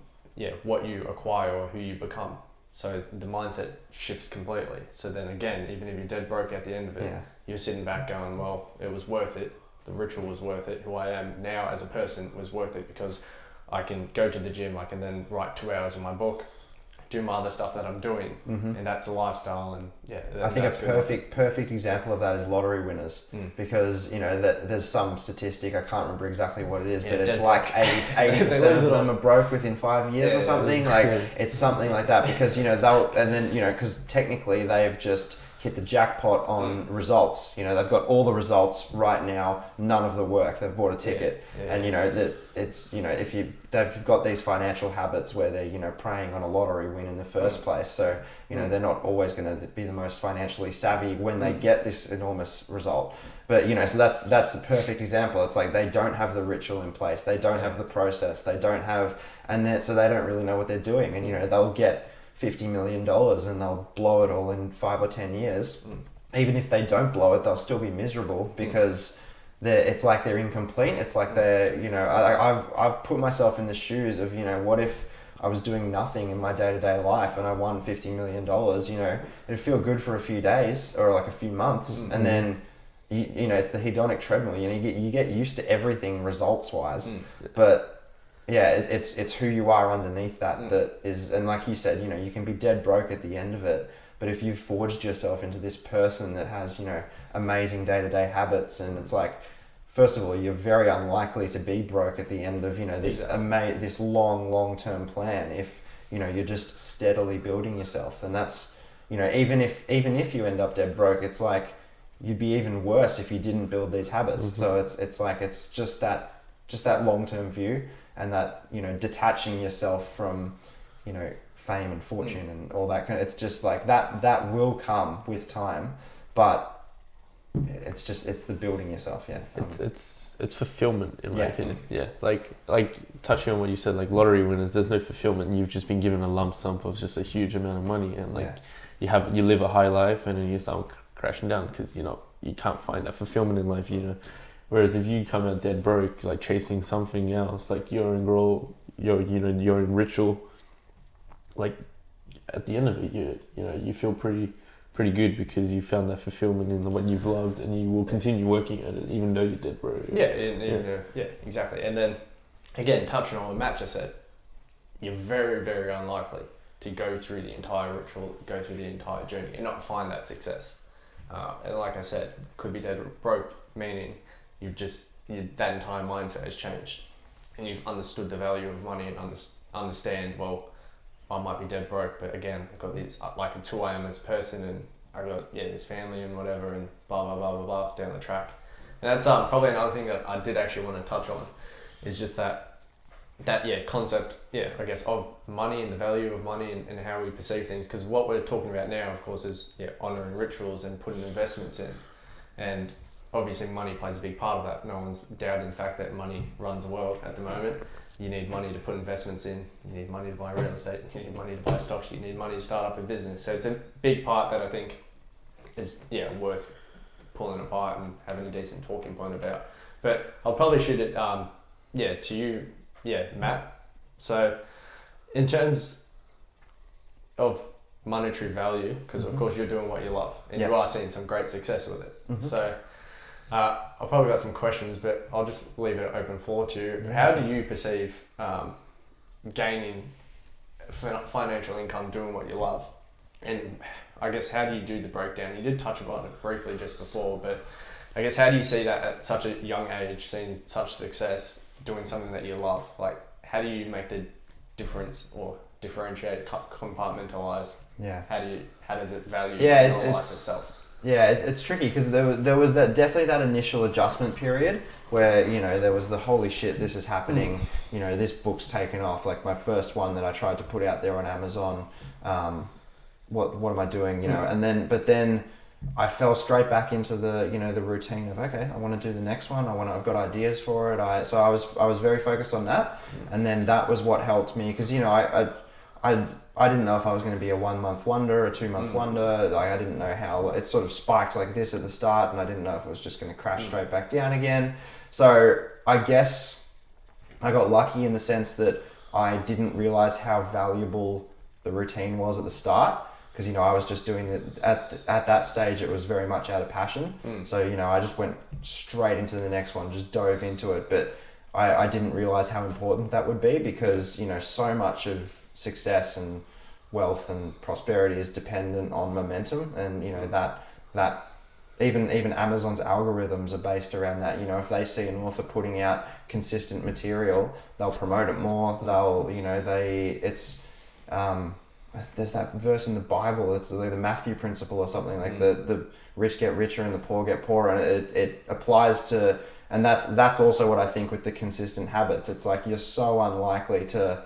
What you acquire or who you become. So the mindset shifts completely. So then again, even if you're dead broke at the end of it, you're sitting back going, well, it was worth it. The ritual was worth it. Who I am now as a person was worth it, because I can go to the gym, I can then write 2 hours in my book, do my other stuff that I'm doing, and that's a lifestyle. And I think a perfect example of that is lottery winners, because that there's some statistic, I can't remember exactly what it is, but it's like 80% of them are broke within 5 years or something. It's something like that, because because technically they've just hit the jackpot on results. They've got all the results right now, none of the work. They've bought a ticket, and that it's if they've got these financial habits where they're preying on a lottery win in the first place. So they're not always going to be the most financially savvy when they get this enormous result. But so that's the perfect example. It's like they don't have the ritual in place, they don't have the process, they don't have, so they don't really know what they're doing, and they'll get $50 million and they'll blow it all in 5 or 10 years. Even if they don't blow it, they'll still be miserable, because it's like they're incomplete. It's like they're, I've put myself in the shoes of, what if I was doing nothing in my day-to-day life and I won $50 million, it'd feel good for a few days or like a few months. And then, it's the hedonic treadmill, you get used to everything results-wise, but it's who you are underneath that is, and like you said, you can be dead broke at the end of it, but if you've forged yourself into this person that has, amazing day-to-day habits, and it's like, first of all, you're very unlikely to be broke at the end of, this long-term plan if, you're just steadily building yourself. And that's, even if you end up dead broke, it's like, you'd be even worse if you didn't build these habits. So it's just that long-term view, and that detaching yourself from fame and fortune and all that kind of, it's just like that will come with time, but it's the building yourself. It's fulfillment in my opinion. Like touching on what you said, like lottery winners, there's no fulfillment. You've just been given a lump sum of just a huge amount of money, and you live a high life, and then you start crashing down because you can't find that fulfillment in life. Whereas if you come out dead broke, like chasing something else, like you're in ritual, like at the end of it, you feel pretty good, because you found that fulfillment in what you've loved, and you will continue working at it even though you're dead broke. Exactly. And then again, touching on what Matt just said, you're very, very unlikely to go through the entire ritual, go through the entire journey and not find that success. And like I said, could be dead broke, meaning that entire mindset has changed, and you've understood the value of money and understand, well, I might be dead broke, but again, I've got this, like it's who I am as a person, and I've got this family and whatever, and blah blah blah blah blah down the track. And that's probably another thing that I did actually want to touch on, is just that concept, I guess, of money and the value of money and how we perceive things. Because what we're talking about now, of course, is honouring rituals and putting investments in. And obviously money plays a big part of that. No one's doubting the fact that money runs the world at the moment. You need money to put investments in, you need money to buy real estate, you need money to buy stocks, you need money to start up a business. So it's a big part that I think is worth pulling apart and having a decent talking point about. But I'll probably shoot it to you, Matt. So in terms of monetary value, because of course you're doing what you love and you are seeing some great success with it. So I've probably got some questions, but I'll just leave it open floor to you. How do you perceive gaining financial income doing what you love? And I guess, how do you do the breakdown? You did touch upon it briefly just before, but I guess, how do you see that at such a young age, seeing such success, doing something that you love? Like, how do you make the difference or differentiate, compartmentalize? Yeah. How does it value life itself? Yeah, it's tricky because there was definitely that initial adjustment period where, there was the holy shit, this is happening, this book's taken off, like my first one that I tried to put out there on Amazon, what am I doing, but then I fell straight back into the, the routine of, okay, I want to do the next one, I've got ideas for it, so I was very focused on that, and then that was what helped me, because, I didn't know if I was going to be a 1 month wonder, a 2 month wonder. Like, I didn't know how it sort of spiked like this at the start, and I didn't know if it was just going to crash straight back down again. So I guess I got lucky in the sense that I didn't realize how valuable the routine was at the start, because I was just doing it at that stage. It was very much out of passion. So I just went straight into the next one, just dove into it. But I didn't realize how important that would be, because so much of success and wealth and prosperity is dependent on momentum, and that even Amazon's algorithms are based around that. If they see an author putting out consistent material, they'll promote it more. They'll there's that verse in the Bible, it's like the Matthew principle or something, like the rich get richer and the poor get poorer, and it applies to, and that's also what I think with the consistent habits. It's like you're so unlikely to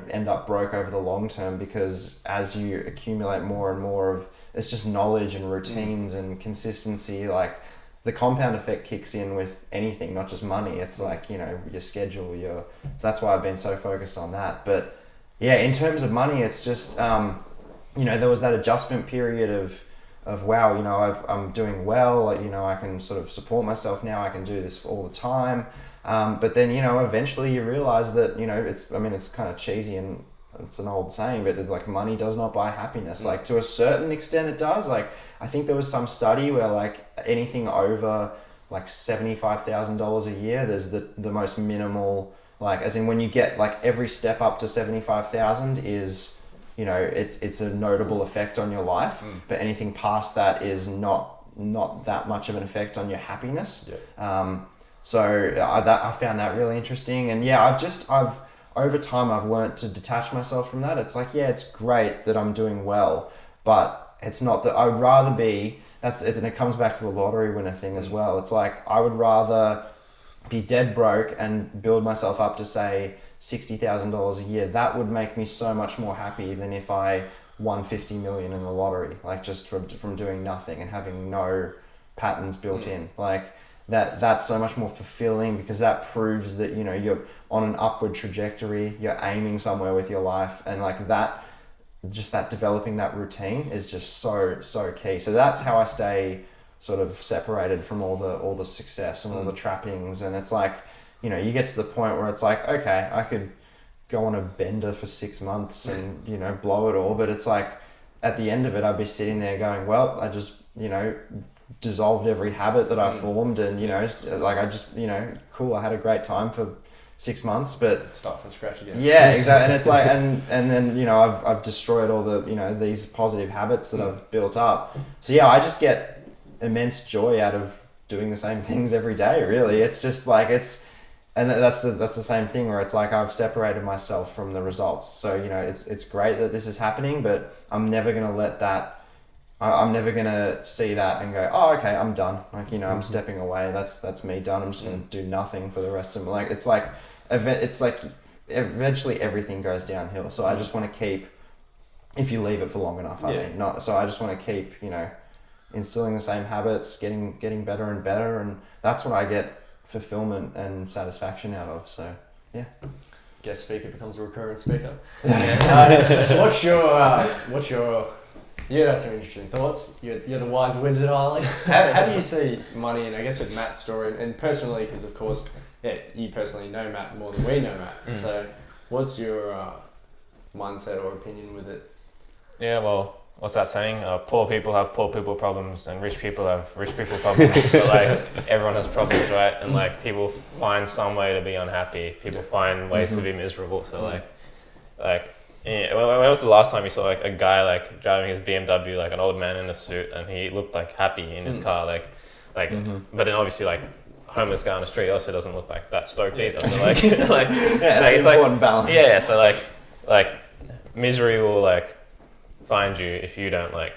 end up broke over the long term, because as you accumulate more and more of, it's just knowledge and routines and consistency, like the compound effect kicks in with anything, not just money. It's like, your schedule, so that's why I've been so focused on that. But yeah, in terms of money, it's just, there was that adjustment period of wow, I'm doing well, like, I can sort of support myself now, I can do this all the time. But then, eventually you realize that, it's kind of cheesy and it's an old saying, but like, money does not buy happiness. Like, to a certain extent it does. Like, I think there was some study where like anything over like $75,000 a year, there's the most minimal, like, as in when you get like every step up to 75,000 is, it's a notable effect on your life, but anything past that is not that much of an effect on your happiness. So I found that really interesting, and I've over time I've learned to detach myself from that. It's like, it's great that I'm doing well, but it's not that I would rather be. And it comes back to the lottery winner thing as well. It's like, I would rather be dead broke and build myself up to say $60,000 a year. That would make me so much more happy than if I won 50 million in the lottery, like just from doing nothing and having no patterns built in. Like, that's so much more fulfilling, because that proves that you're on an upward trajectory, you're aiming somewhere with your life, and like that developing that routine is just so key. So that's how I stay sort of separated from all the success and all the trappings. And it's like, you get to the point where it's like, okay, I could go on a bender for 6 months and blow it all, but it's like at the end of it I'd be sitting there going, well, I just dissolved every habit that I formed, and like I just cool, I had a great time for 6 months, but start from scratch again. Yeah, exactly. And it's like, and then I've destroyed all the these positive habits that I've built up. So yeah, I just get immense joy out of doing the same things every day. Really, it's just like that's the same thing where it's like I've separated myself from the results. So it's great that this is happening, but I'm never gonna let that. I'm never gonna see that and go, oh, okay, I'm done. Like, I'm stepping away. That's me done. I'm just gonna do nothing for the rest of my life. It's like eventually everything goes downhill. So I just want to keep, if you leave it for long enough. I mean, not. So I just want to keep, instilling the same habits, getting better and better, and that's what I get fulfillment and satisfaction out of. So yeah. Guest speaker becomes a recurring speaker. What's your you have some interesting thoughts. You're the wise wizard, Harley. How do you see money, and I guess with Matt's story, and personally, because of course, you personally know Matt more than we know Matt. So what's your mindset or opinion with it? Yeah, well, what's that saying? Poor people have poor people problems, and rich people have rich people problems. So like everyone has problems, right? And like people find some way to be unhappy. People find ways to be miserable. So like. Yeah, when was the last time you saw like a guy like driving his BMW, like an old man in a suit, and he looked like happy in his car, like, but then obviously like homeless guy on the street also doesn't look like that stoked either. So like, yeah, that's an important balance. Yeah, so like misery will like find you if you don't like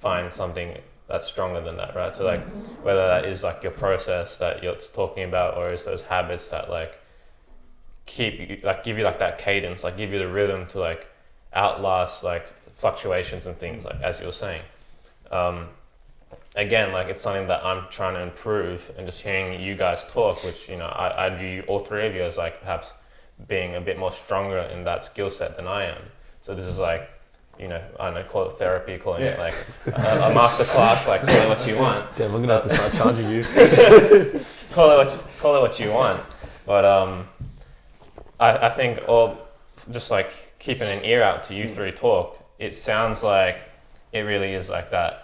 find something that's stronger than that, right? So like whether that is like your process that you're talking about, or is those habits that like give you like that cadence, like give you the rhythm to like outlast like fluctuations and things, like as you were saying. Again, like it's something that I'm trying to improve, and just hearing you guys talk, which I view all three of you as like perhaps being a bit more stronger in that skill set than I am. So this is like, I don't know, call it therapy, calling it like a master class, like call it what you want. Damn, we're gonna have to start charging you. call it what you want, but I think just like keeping an ear out to you three talk, it sounds like it really is like that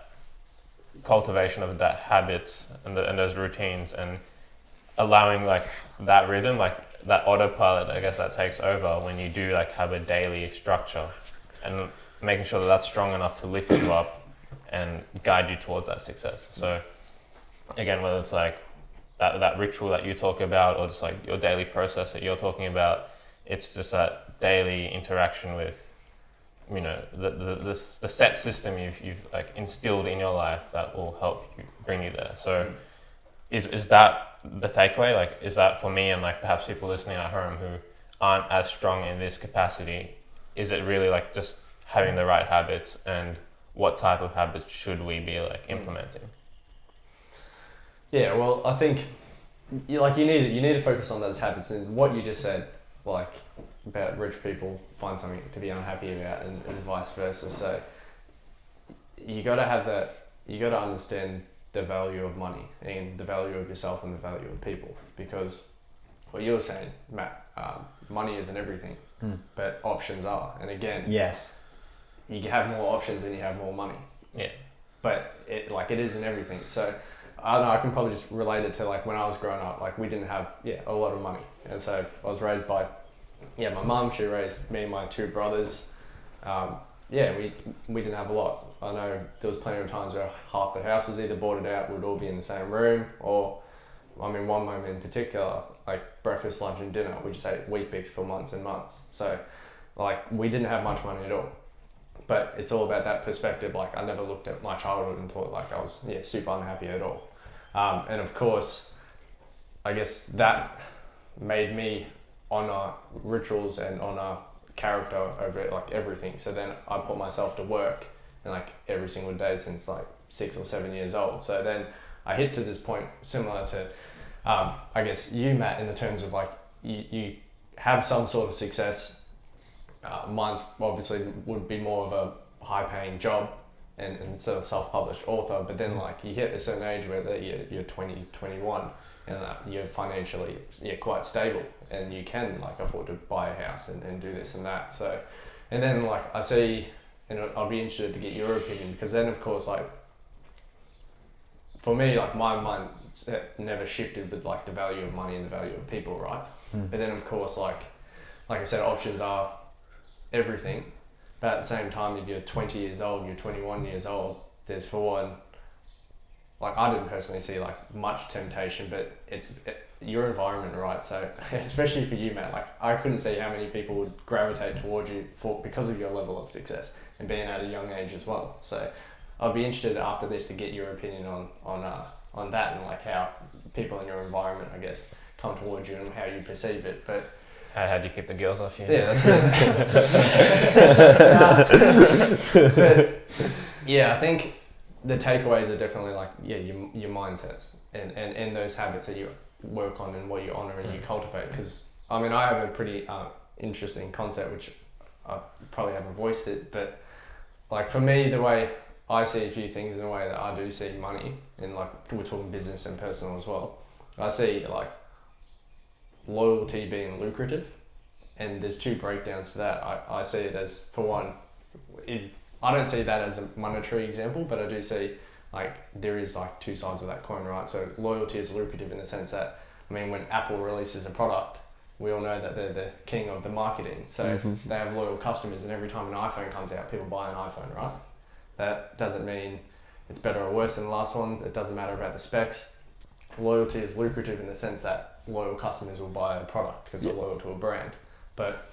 cultivation of that habits and those routines, and allowing like that rhythm, like that autopilot, I guess, that takes over when you do like have a daily structure, and making sure that that's strong enough to lift you up and guide you towards that success. So again, whether it's like that ritual that you talk about, or just like your daily process that you're talking about, it's just that daily interaction with, the set system you've like instilled in your life that will help you bring you there. So is that the takeaway? Like, is that for me and like perhaps people listening at home who aren't as strong in this capacity, is it really like just having the right habits, and what type of habits should we be like implementing? Yeah, well, I think you need to focus on those habits, and what you just said, like about rich people find something to be unhappy about, and vice versa. So you got to have that. You got to understand the value of money, and the value of yourself, and the value of people, because what you were saying, Matt, money isn't everything, but options are. And again, yes, you have more options when you have more money. Yeah, but it isn't everything. So I don't know, I can probably just relate it to like when I was growing up, like we didn't have a lot of money, and so I was raised by my mum. She raised me and my two brothers. We didn't have a lot. I know there was plenty of times where half the house was either boarded out, we'd all be in the same room, or I mean one moment in particular, like breakfast, lunch and dinner, we just ate Weet-Bix for months and months. So like we didn't have much money at all. But it's all about that perspective. Like I never looked at my childhood and thought like I was super unhappy at all. And of course, I guess that made me honor rituals and honor character over like everything. So then I put myself to work, and like every single day since like 6 or 7 years old. So then I hit to this point similar to, I guess you, Matt, in the terms of like you have some sort of success. Mine's obviously would be more of a high-paying job and sort of self-published author, but then like you hit a certain age where you're 20, 21, and you're financially quite stable, and you can like afford to buy a house and do this and that. So, and then like I see, and I'll be interested to get your opinion, because then of course like for me, like my mind never shifted with like the value of money and the value of people, right? But then of course like I said, options are everything, but at the same time, if you're 20 years old, you're 21 years old, there's for one, like I didn't personally see like much temptation, but it's your environment, right? So especially for you, Matt, like I couldn't see how many people would gravitate towards you because of your level of success and being at a young age as well. So I'll be interested after this to get your opinion on that, and like how people in your environment, I guess, come towards you and how you perceive it. But how do you keep the girls off you? Yeah, that's it. But yeah, I think the takeaways are definitely like, your mindsets and those habits that you work on and what you honor and you cultivate. Because I mean, I have a pretty interesting concept, which I probably haven't voiced it, but like for me, the way I see a few things in a way that I do see money, and like we're talking business and personal as well, I see like loyalty being lucrative, and there's two breakdowns to that. I see it as, for one, I don't see that as a monetary example, but I do see like there is like two sides of that coin, right? So loyalty is lucrative in the sense that, I mean, when Apple releases a product, we all know that they're the king of the marketing. So they have loyal customers, and every time an iPhone comes out, people buy an iPhone, right? That doesn't mean it's better or worse than the last ones. It doesn't matter about the specs. Loyalty is lucrative in the sense that loyal customers will buy a product because they're loyal to a brand. But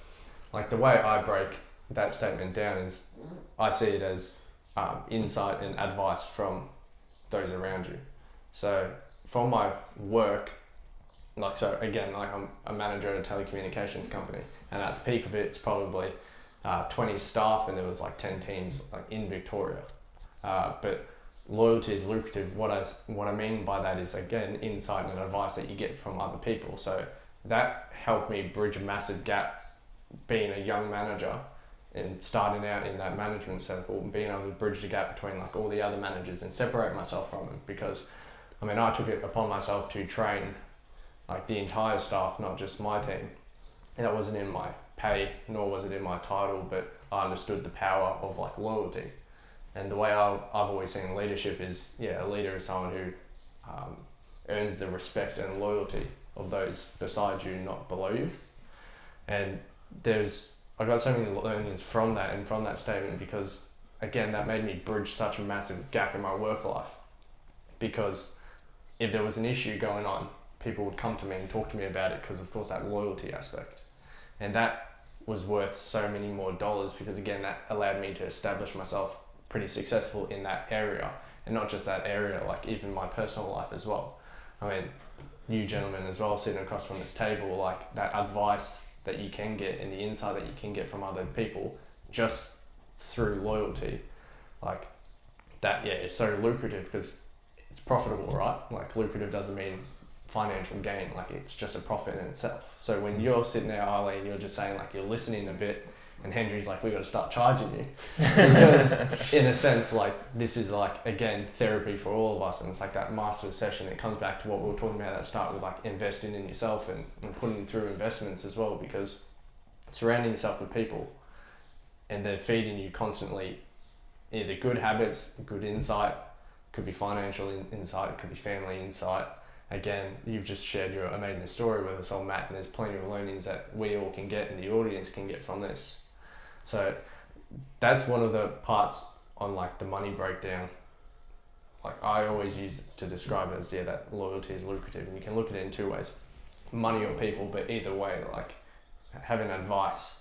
like the way I break that statement down is, I see it as insight and advice from those around you. So for my work, like, so again, like I'm a manager at a telecommunications company, and at the peak of it, it's probably 20 staff, and there was like 10 teams like in Victoria. But loyalty is lucrative. What I mean by that is, again, insight and advice that you get from other people. So that helped me bridge a massive gap being a young manager and starting out in that management circle, and being able to bridge the gap between like all the other managers and separate myself from them. Because I mean, I took it upon myself to train like the entire staff, not just my team. And that wasn't in my pay, nor was it in my title, but I understood the power of like loyalty. And the way I've always seen leadership is, a leader is someone who earns the respect and loyalty of those beside you, not below you. And I got so many learnings from that and from that statement, because again, that made me bridge such a massive gap in my work life. Because if there was an issue going on, people would come to me and talk to me about it, because of course that loyalty aspect. And that was worth so many more dollars, because again, that allowed me to establish myself pretty successful in that area. And not just that area, like even my personal life as well. I mean, you gentlemen as well, sitting across from this table, like that advice that you can get and the insight that you can get from other people just through loyalty, like that, is so lucrative, because it's profitable, right? Like lucrative doesn't mean financial gain, like it's just a profit in itself. So when you're sitting there, Arlie, and you're just saying like you're listening a bit, and Henry's like, we got to start charging you, because in a sense, like this is like, again, therapy for all of us. And it's like that master session. It comes back to what we were talking about at the start with like investing in yourself and putting through investments as well, because surrounding yourself with people and they're feeding you constantly either good habits, good insight, could be financial insight, it could be family insight. Again, you've just shared your amazing story with us all, Matt, and there's plenty of learnings that we all can get and the audience can get from this. So that's one of the parts on like the money breakdown. Like I always use it to describe it as, that loyalty is lucrative, and you can look at it in two ways, money or people, but either way, like having advice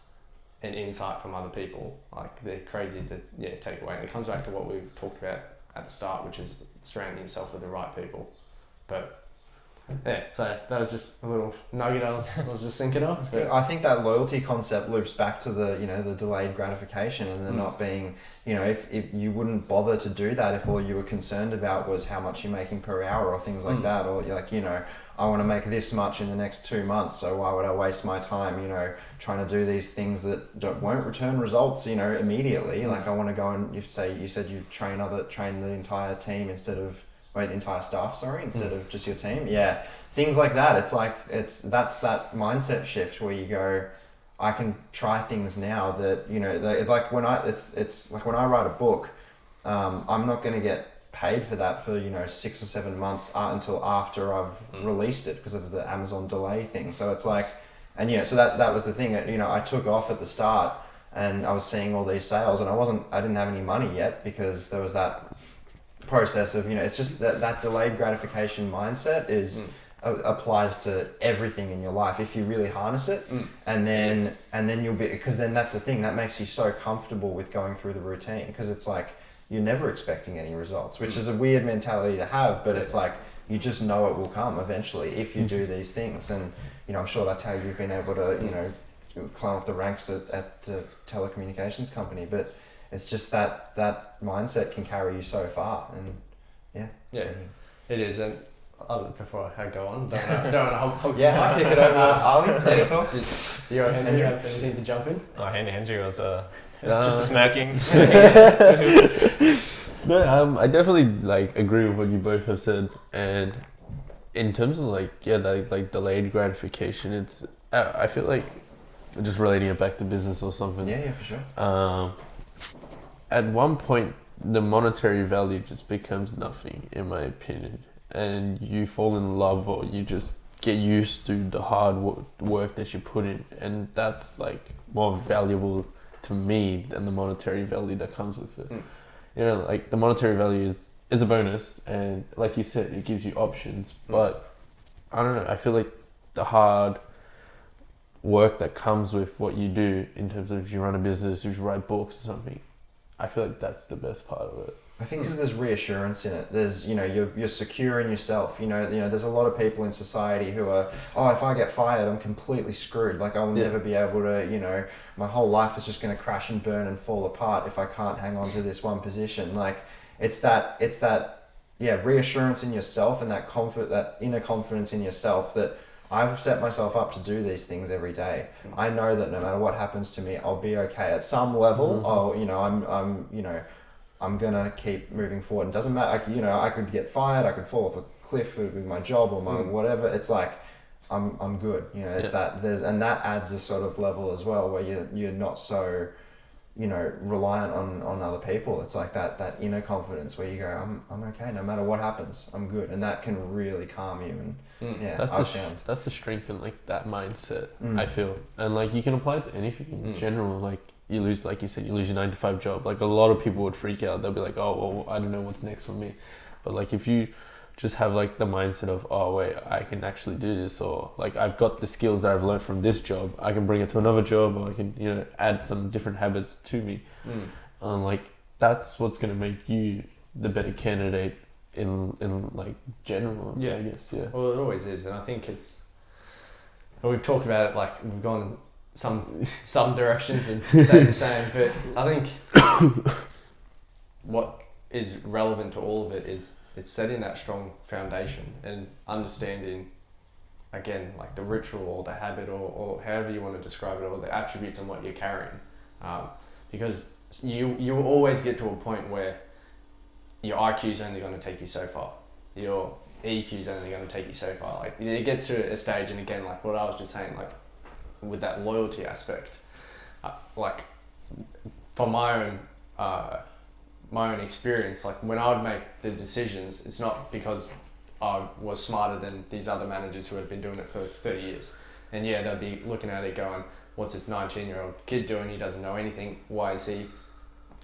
and insight from other people, like they're crazy to take away. And it comes back to what we've talked about at the start, which is surrounding yourself with the right people. But so that was just a little nugget I was just thinking of. But I think that loyalty concept loops back to the the delayed gratification, and the not being, if you wouldn't bother to do that if all you were concerned about was how much you're making per hour or things like that, or like, I want to make this much in the next 2 months, so why would I waste my time, trying to do these things that won't return results, immediately. Like I want to go and you said you train the entire team instead of the entire staff, instead of just your team. Things like that. It's like, that's that mindset shift where you go, I can try things now that, like when it's like when I write a book, I'm not going to get paid for that for 6 or 7 months until after I've released it, because of the Amazon delay thing. So it's like, and so that was the thing that I took off at the start, and I was seeing all these sales, and I didn't have any money yet, because there was that process of it's just that delayed gratification mindset is applies to everything in your life if you really harness it. And then you'll be, because then that's the thing that makes you so comfortable with going through the routine, because it's like you're never expecting any results, which is a weird mentality to have, but it's like you just know it will come eventually if you do these things. And I'm sure that's how you've been able to climb up the ranks at a telecommunications company. But it's just that mindset can carry you so far, and it is. And before I go on, don't want to I kick it over. Are we? Any thoughts? Do you or Henry have anything to jump in? Oh, Henry was just smirking. No, I definitely agree with what you both have said, and in terms of like delayed gratification, it's I feel like just relating it back to business or something. Yeah, for sure. At one point, the monetary value just becomes nothing, in my opinion, and you fall in love, or you just get used to the hard work that you put in, and that's like more valuable to me than the monetary value that comes with it. You know, like the monetary value is a bonus, and like you said, it gives you options, but I don't know, I feel like the hard work that comes with what you do, in terms of if you run a business, if you write books or something, I feel like that's the best part of it. I think because there's reassurance in it. There's, you're secure in yourself. There's a lot of people in society who are, if I get fired, I'm completely screwed. Like I will never be able to, my whole life is just going to crash and burn and fall apart if I can't hang on to this one position. Like it's that reassurance in yourself, and that inner confidence in yourself that I've set myself up to do these things every day. I know that no matter what happens to me, I'll be okay at some level. I'm gonna keep moving forward. It doesn't matter. I could get fired. I could fall off a cliff with my job or my whatever. It's like I'm good. It's that that adds a sort of level as well, where you're not so reliant on other people. It's like that inner confidence where you go, I'm okay no matter what happens. I'm good, and that can really calm you. And that's the strength in like that mindset. I feel, and like you can apply it to anything in general. Like you lose, like you said, you lose your 9-to-5 job. Like a lot of people would freak out. They'll be like, oh, well, I don't know what's next for me. But like if you just have like the mindset of, oh wait, I can actually do this, or like I've got the skills that I've learned from this job, I can bring it to another job, or I can add some different habits to me. Like that's what's gonna make you the better candidate in like general. I guess. Well, it always is, and I think we've talked about it, like we've gone some directions and stayed the same, but I think what is relevant to all of it is it's setting that strong foundation and understanding, again, like the ritual or the habit or however you want to describe it, or the attributes and what you're carrying, because you will always get to a point where your IQ is only going to take you so far, your EQ is only going to take you so far. Like it gets to a stage, and again, like what I was just saying, like with that loyalty aspect, like from my own experience, like when I would make the decisions, it's not because I was smarter than these other managers who had been doing it for 30 years. And they'd be looking at it going, what's this 19-year-old kid doing? He doesn't know anything. Why is he...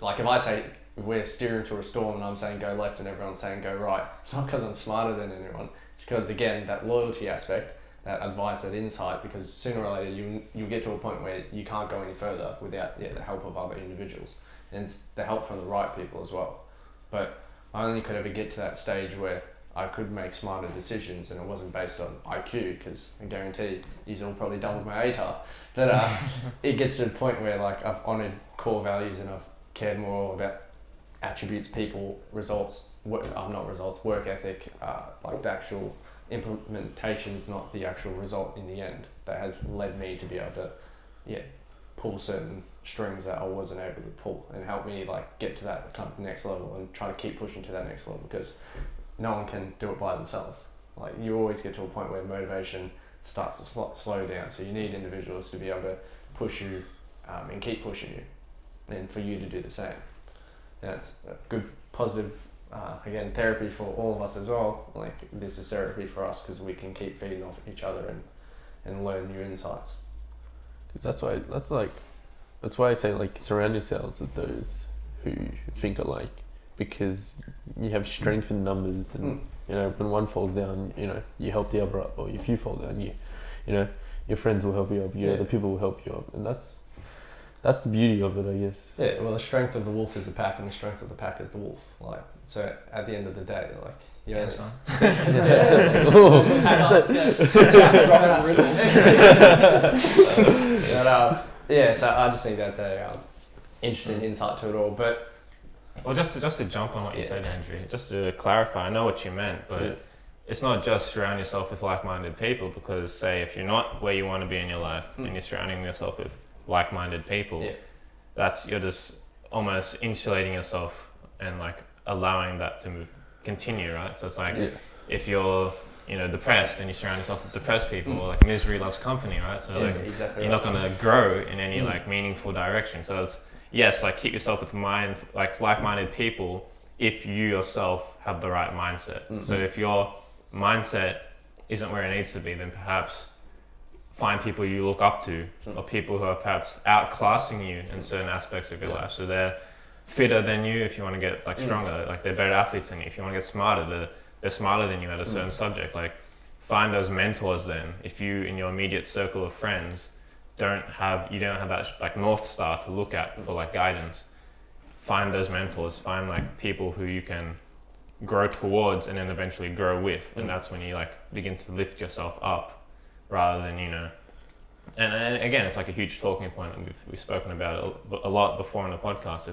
Like if we're steering through a storm and I'm saying go left and everyone's saying go right, it's not because I'm smarter than anyone. It's because, again, that loyalty aspect, that advice, that insight, because sooner or later you'll get to a point where you can't go any further without the help of other individuals. And it's the help from the right people as well. But I only could ever get to that stage where I could make smarter decisions, and it wasn't based on IQ, because I guarantee you all probably doubled my ATAR. But it gets to the point where like I've honoured core values and I've cared more about attributes, people, results, work ethic, like the actual implementation is not the actual result in the end, that has led me to be able to pull certain strings that I wasn't able to pull, and help me like get to that kind of next level and try to keep pushing to that next level, because no one can do it by themselves. Like you always get to a point where motivation starts to slow down, so you need individuals to be able to push you and keep pushing you, and for you to do the same. And that's a good positive again, therapy for all of us as well. Like this is therapy for us, because we can keep feeding off each other and learn new insights. That's why I say like surround yourselves with those who think alike, because you have strength in numbers, and when one falls down, you help the other up, or if you fall down, your friends will help you up, the people will help you up, and that's the beauty of it, I guess. Yeah, well, the strength of the wolf is the pack, and the strength of the pack is the wolf. Like, so at the end of the day, like, son. So I just think that's interesting insight to it all. But well, just to jump on what you said, Andrew, just to clarify, I know what you meant, but it's not just surround yourself with like-minded people, because say if you're not where you want to be in your life and you're surrounding yourself with like-minded people, you're just almost insulating yourself and like allowing that to continue, right? So it's like if you're depressed and you surround yourself with depressed people, like misery loves company, right? So you're not going to grow in any like meaningful direction. So it's like keep yourself with like-minded people if you yourself have the right mindset. So if your mindset isn't where it needs to be, then perhaps find people you look up to, or people who are perhaps outclassing you in certain aspects of your life. So they're fitter than you if you want to get like stronger, like they're better athletes than you. If you want to get smarter, they're smarter than you at a certain subject. Like find those mentors then. If you in your immediate circle of friends you don't have that like North Star to look at for like guidance, find those mentors, find like people who you can grow towards and then eventually grow with, and that's when you like begin to lift yourself up rather than and again, it's like a huge talking point, and we've spoken about it a lot before on the podcast.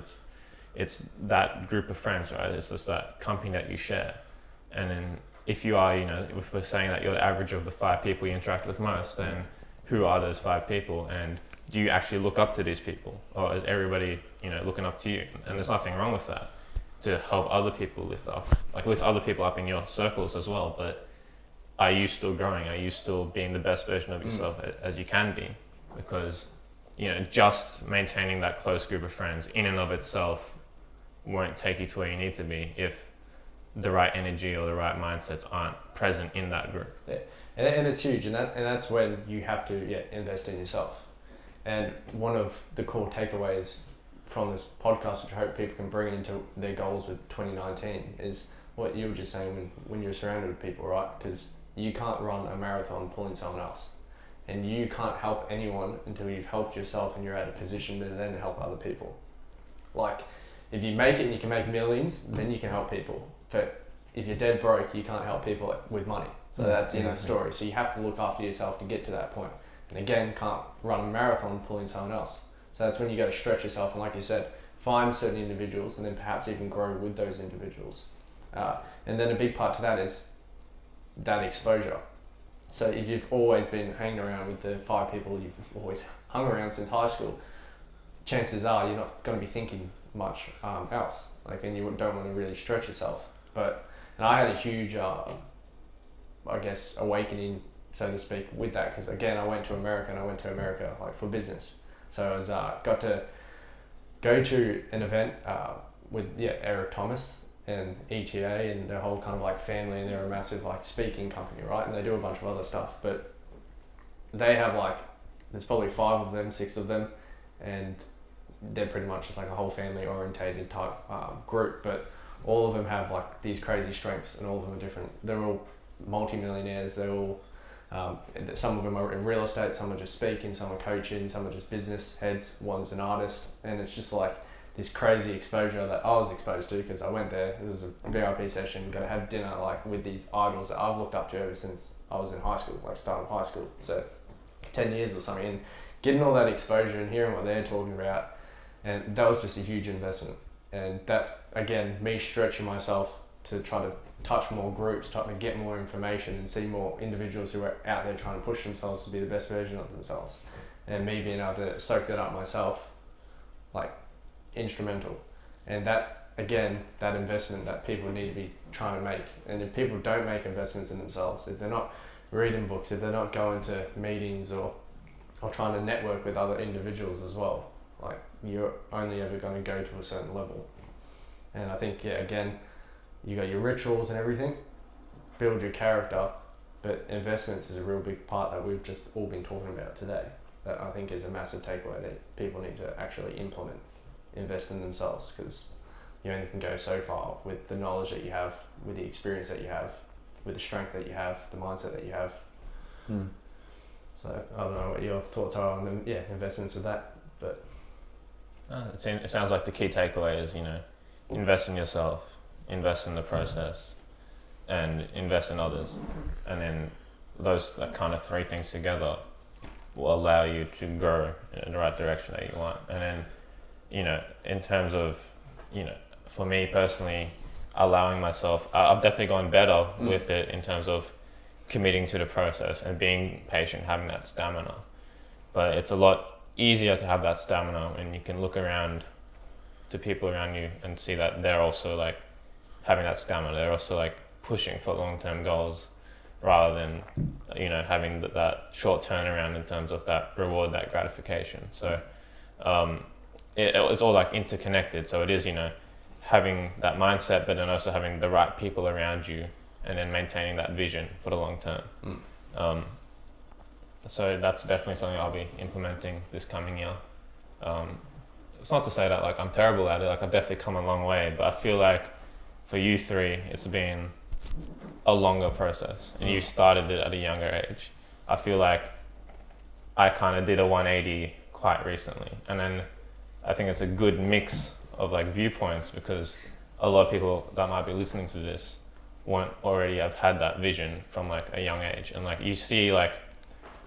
It's that group of friends, right? It's just that company that you share. And then if you are, if we're saying that you're the average of the 5 people you interact with most, then who are those 5 people, and do you actually look up to these people, or is everybody looking up to you? And there's nothing wrong with that, to help other people lift other people up in your circles as well. But are you still growing? Are you still being the best version of yourself as you can be? Because just maintaining that close group of friends in and of itself won't take you to where you need to be if the right energy or the right mindsets aren't present in that group. And it's huge, and that's when you have to invest in yourself. And one of the core takeaways from this podcast, which I hope people can bring into their goals with 2019, is what you were just saying when you're surrounded with people, right? Because you can't run a marathon pulling someone else, and you can't help anyone until you've helped yourself and you're at a position to then help other people. Like if you make it and you can make millions, then you can help people. But if you're dead broke, you can't help people with money. So that's the end of the story. So you have to look after yourself to get to that point. And again, can't run a marathon pulling someone else. So that's when you got to stretch yourself. And like you said, find certain individuals and then perhaps even grow with those individuals. And then a big part to that is that exposure. So if you've always been hanging around with the 5 people you've always hung around since high school, chances are you're not going to be thinking much else. And you don't want to really stretch yourself. And I had a huge, awakening, so to speak, with that, because again, I went to America like for business. So I was got to go to an event with Eric Thomas and ETA and their whole kind of like family, and they're a massive like speaking company, right? And they do a bunch of other stuff, but they have there's probably 5 of them, 6 of them, and they're pretty much just like a whole family orientated type group, but all of them have like these crazy strengths, and all of them are different. They're all multi-millionaires. They're all some of them are in real estate, some are just speaking, some are coaching, some are just business heads, one's an artist, and it's just like this crazy exposure that I was exposed to because I went there. It was a VIP session, got to have dinner with these idols that I've looked up to ever since I was in high school, starting high school, so 10 years or something, and getting all that exposure and hearing what they're talking about, and that was just a huge investment. And that's again me stretching myself to try to touch more groups, try to get more information and see more individuals who are out there trying to push themselves to be the best version of themselves, and me being able to soak that up myself, instrumental. And that's again that investment that people need to be trying to make. And if people don't make investments in themselves, if they're not reading books, if they're not going to meetings or trying to network with other individuals as well, you're only ever going to go to a certain level. And I think again, you got your rituals and everything, build your character, but investments is a real big part that we've just all been talking about today, that I think is a massive takeaway that people need to actually implement, invest in themselves, because you only can go so far with the knowledge that you have, with the experience that you have, with the strength that you have, the mindset that you have. So I don't know what your thoughts are on investments with that, but it sounds like the key takeaway is invest in yourself, invest in the process, and invest in others, and then those kind of 3 things together will allow you to grow in the right direction that you want. And then in terms of, for me personally, allowing myself, I've definitely gone better with it in terms of committing to the process and being patient, having that stamina. But it's a lot easier to have that stamina when you can look around to people around you and see that they're also like having that stamina. They're also like pushing for long-term goals rather than, having that short turnaround in terms of that reward, that gratification. So it's all like interconnected. So it is, having that mindset, but then also having the right people around you and then maintaining that vision for the long term. So that's definitely something I'll be implementing this coming year. It's not to say that like I'm terrible at it, like I've definitely come a long way, but I feel like for you three, it's been a longer process and you started it at a younger age. I feel like I kind of did a 180 quite recently, and then I think it's a good mix of like viewpoints, because a lot of people that might be listening to this won't already have had that vision from like a young age. And like you see like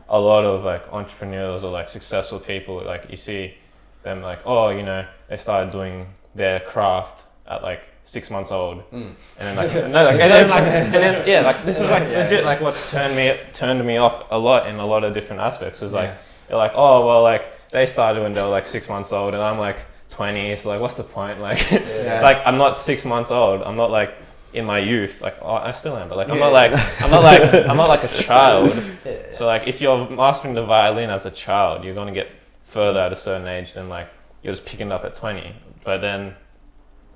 a lot of like entrepreneurs or like successful people, like you see them like, they started doing their craft at like 6 months old, and then like this is like legit like what's turned me off a lot in a lot of different aspects. Is like they're like, oh well, like they started when they were like 6 months old and I'm like 20, so like what's the point? Like like I'm not 6 months old, I'm not like in my youth, like I still am, but like I'm not like a child. So like if you're mastering the violin as a child, you're going to get further at a certain age than like you're just picking up at 20. But then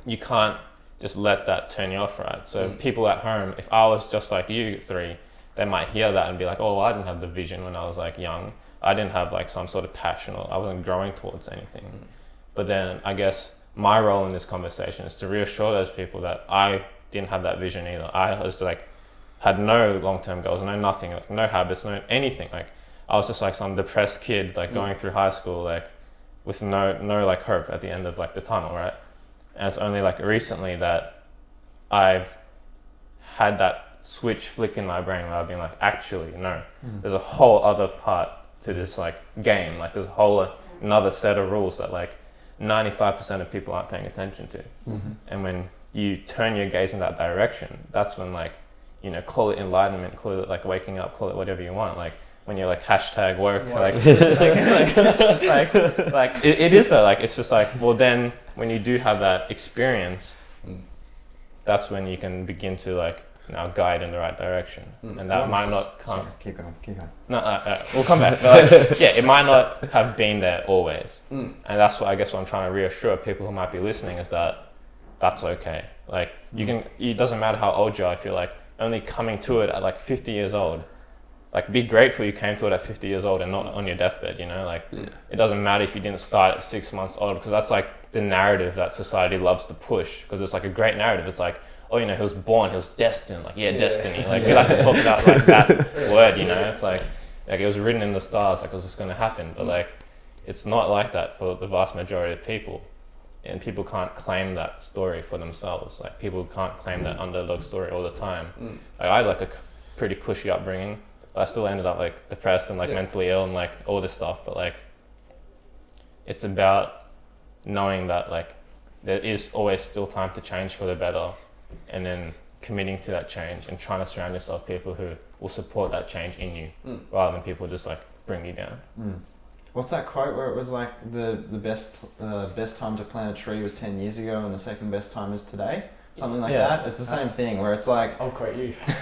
you can't just let that turn you off, right? So people at home, if I was just like you three, they might hear that and be like, oh, well, I didn't have the vision when I was like young. I didn't have like some sort of passion, or I wasn't growing towards anything. But then I guess my role in this conversation is to reassure those people that I didn't have that vision either. I was like, had no long-term goals, no nothing, like no habits, no anything. Like I was just like some depressed kid, like going through high school, like with no like hope at the end of like the tunnel, right? And it's only like recently that I've had that switch flick in my brain where I've been like, actually, no, there's a whole other part to this like game. Like there's a whole another set of rules that like 95% of people aren't paying attention to. And when you turn your gaze in that direction, that's when like, call it enlightenment, call it like waking up, call it whatever you want. Like when you're like hashtag woke, like it is that, like it's just like, well then when you do have that experience, that's when you can begin to like now guide in the right direction. And that might not come. Sorry, keep going. No, we'll come back. But like, it might not have been there always. And that's what I guess what I'm trying to reassure people who might be listening is that that's okay. Like it doesn't matter how old you are. I feel like only coming to it at like 50 years old, like be grateful you came to it at 50 years old and not on your deathbed, it doesn't matter if you didn't start at 6 months old, because that's like the narrative that society loves to push, because it's like a great narrative. It's like, oh, he was born, he was destined, like destiny, like we like to talk about like that word, it's like it was written in the stars, like it was just going to happen. But like it's not like that for the vast majority of people, and people can't claim that story for themselves. Like people can't claim that underdog story all the time. Like I had like a pretty cushy upbringing, but I still ended up like depressed and like mentally ill and like all this stuff. But like it's about knowing that like there is always still time to change for the better, and then committing to that change and trying to surround yourself with people who will support that change in you, rather than people just like bring you down. What's that quote where it was like the best time to plant a tree was 10 years ago and the second best time is today? Something like that. It's the same thing where it's like, I'll quote you. I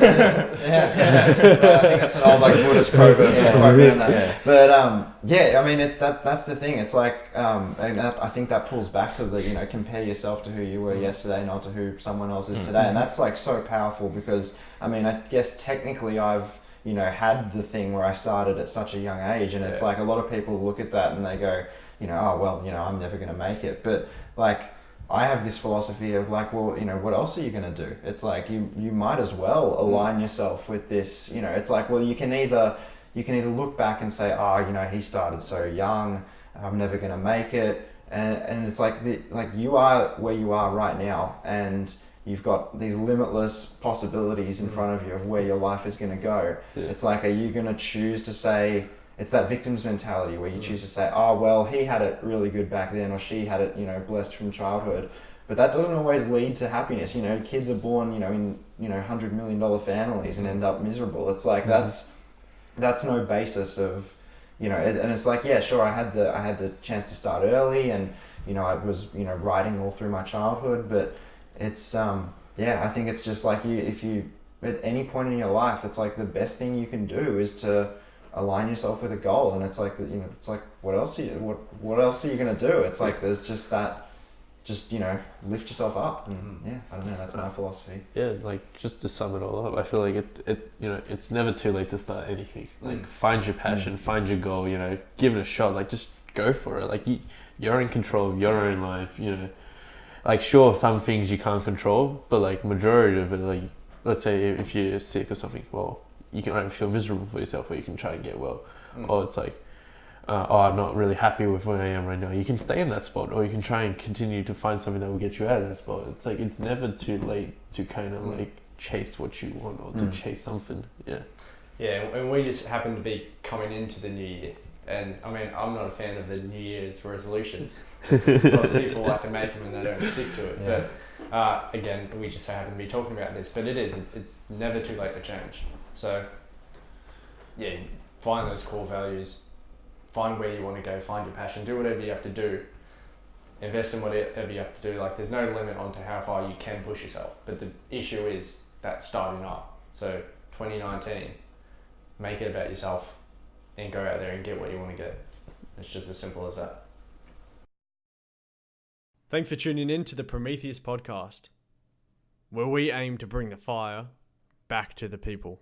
think that's an old like Buddhist proverb. Quote me on that. But I mean that's the thing. It's like and I think that pulls back to the compare yourself to who you were yesterday, not to who someone else is today, and that's like so powerful, because I mean I guess technically I've had the thing where I started at such a young age, and it's like a lot of people look at that and they go, oh well, I'm never going to make it, but like I have this philosophy of like, well, what else are you going to do? It's like you might as well align yourself with this. It's like, well, you can either look back and say, oh, he started so young, I'm never going to make it, and it's like you are where you are right now, and you've got these limitless possibilities in front of you of where your life is going to go. It's like, are you going to choose to say, it's that victim's mentality where you choose to say, oh, well, he had it really good back then, or she had it, blessed from childhood. But that doesn't always lead to happiness. Kids are born, in, $100 million families and end up miserable. It's like, that's no basis of, and it's like, yeah, sure, I had the chance to start early, and, I was, writing all through my childhood, but it's, I think it's just like if you, at any point in your life, it's like the best thing you can do is to align yourself with a goal. And it's like, it's like, what else are you going to do? It's like, there's just that, lift yourself up. And I don't know, that's my philosophy. Yeah, like just to sum it all up, I feel like it's never too late to start anything. Like find your passion, find your goal, give it a shot, like just go for it. Like you're in control of your own life, like sure, some things you can't control, but like majority of it, like let's say if you're sick or something, well, you can either feel miserable for yourself or you can try and get well. Or it's like, I'm not really happy with where I am right now. You can stay in that spot, or you can try and continue to find something that will get you out of that spot. It's like, it's never too late to kind of like chase what you want, or to chase something. Yeah, and we just happen to be coming into the new year. And I mean, I'm not a fan of the New Year's resolutions. A lot of people like to make them and they don't stick to it. Yeah. But again, we just happen to be talking about this. But it's never too late to change. So yeah, find those core values, find where you want to go, find your passion, do whatever you have to do, invest in whatever you have to do. Like, there's no limit onto how far you can push yourself. But the issue is that starting up. So 2019, make it about yourself. And go out there and get what you want to get. It's just as simple as that. Thanks for tuning in to the Prometheus Podcast, where we aim to bring the fire back to the people.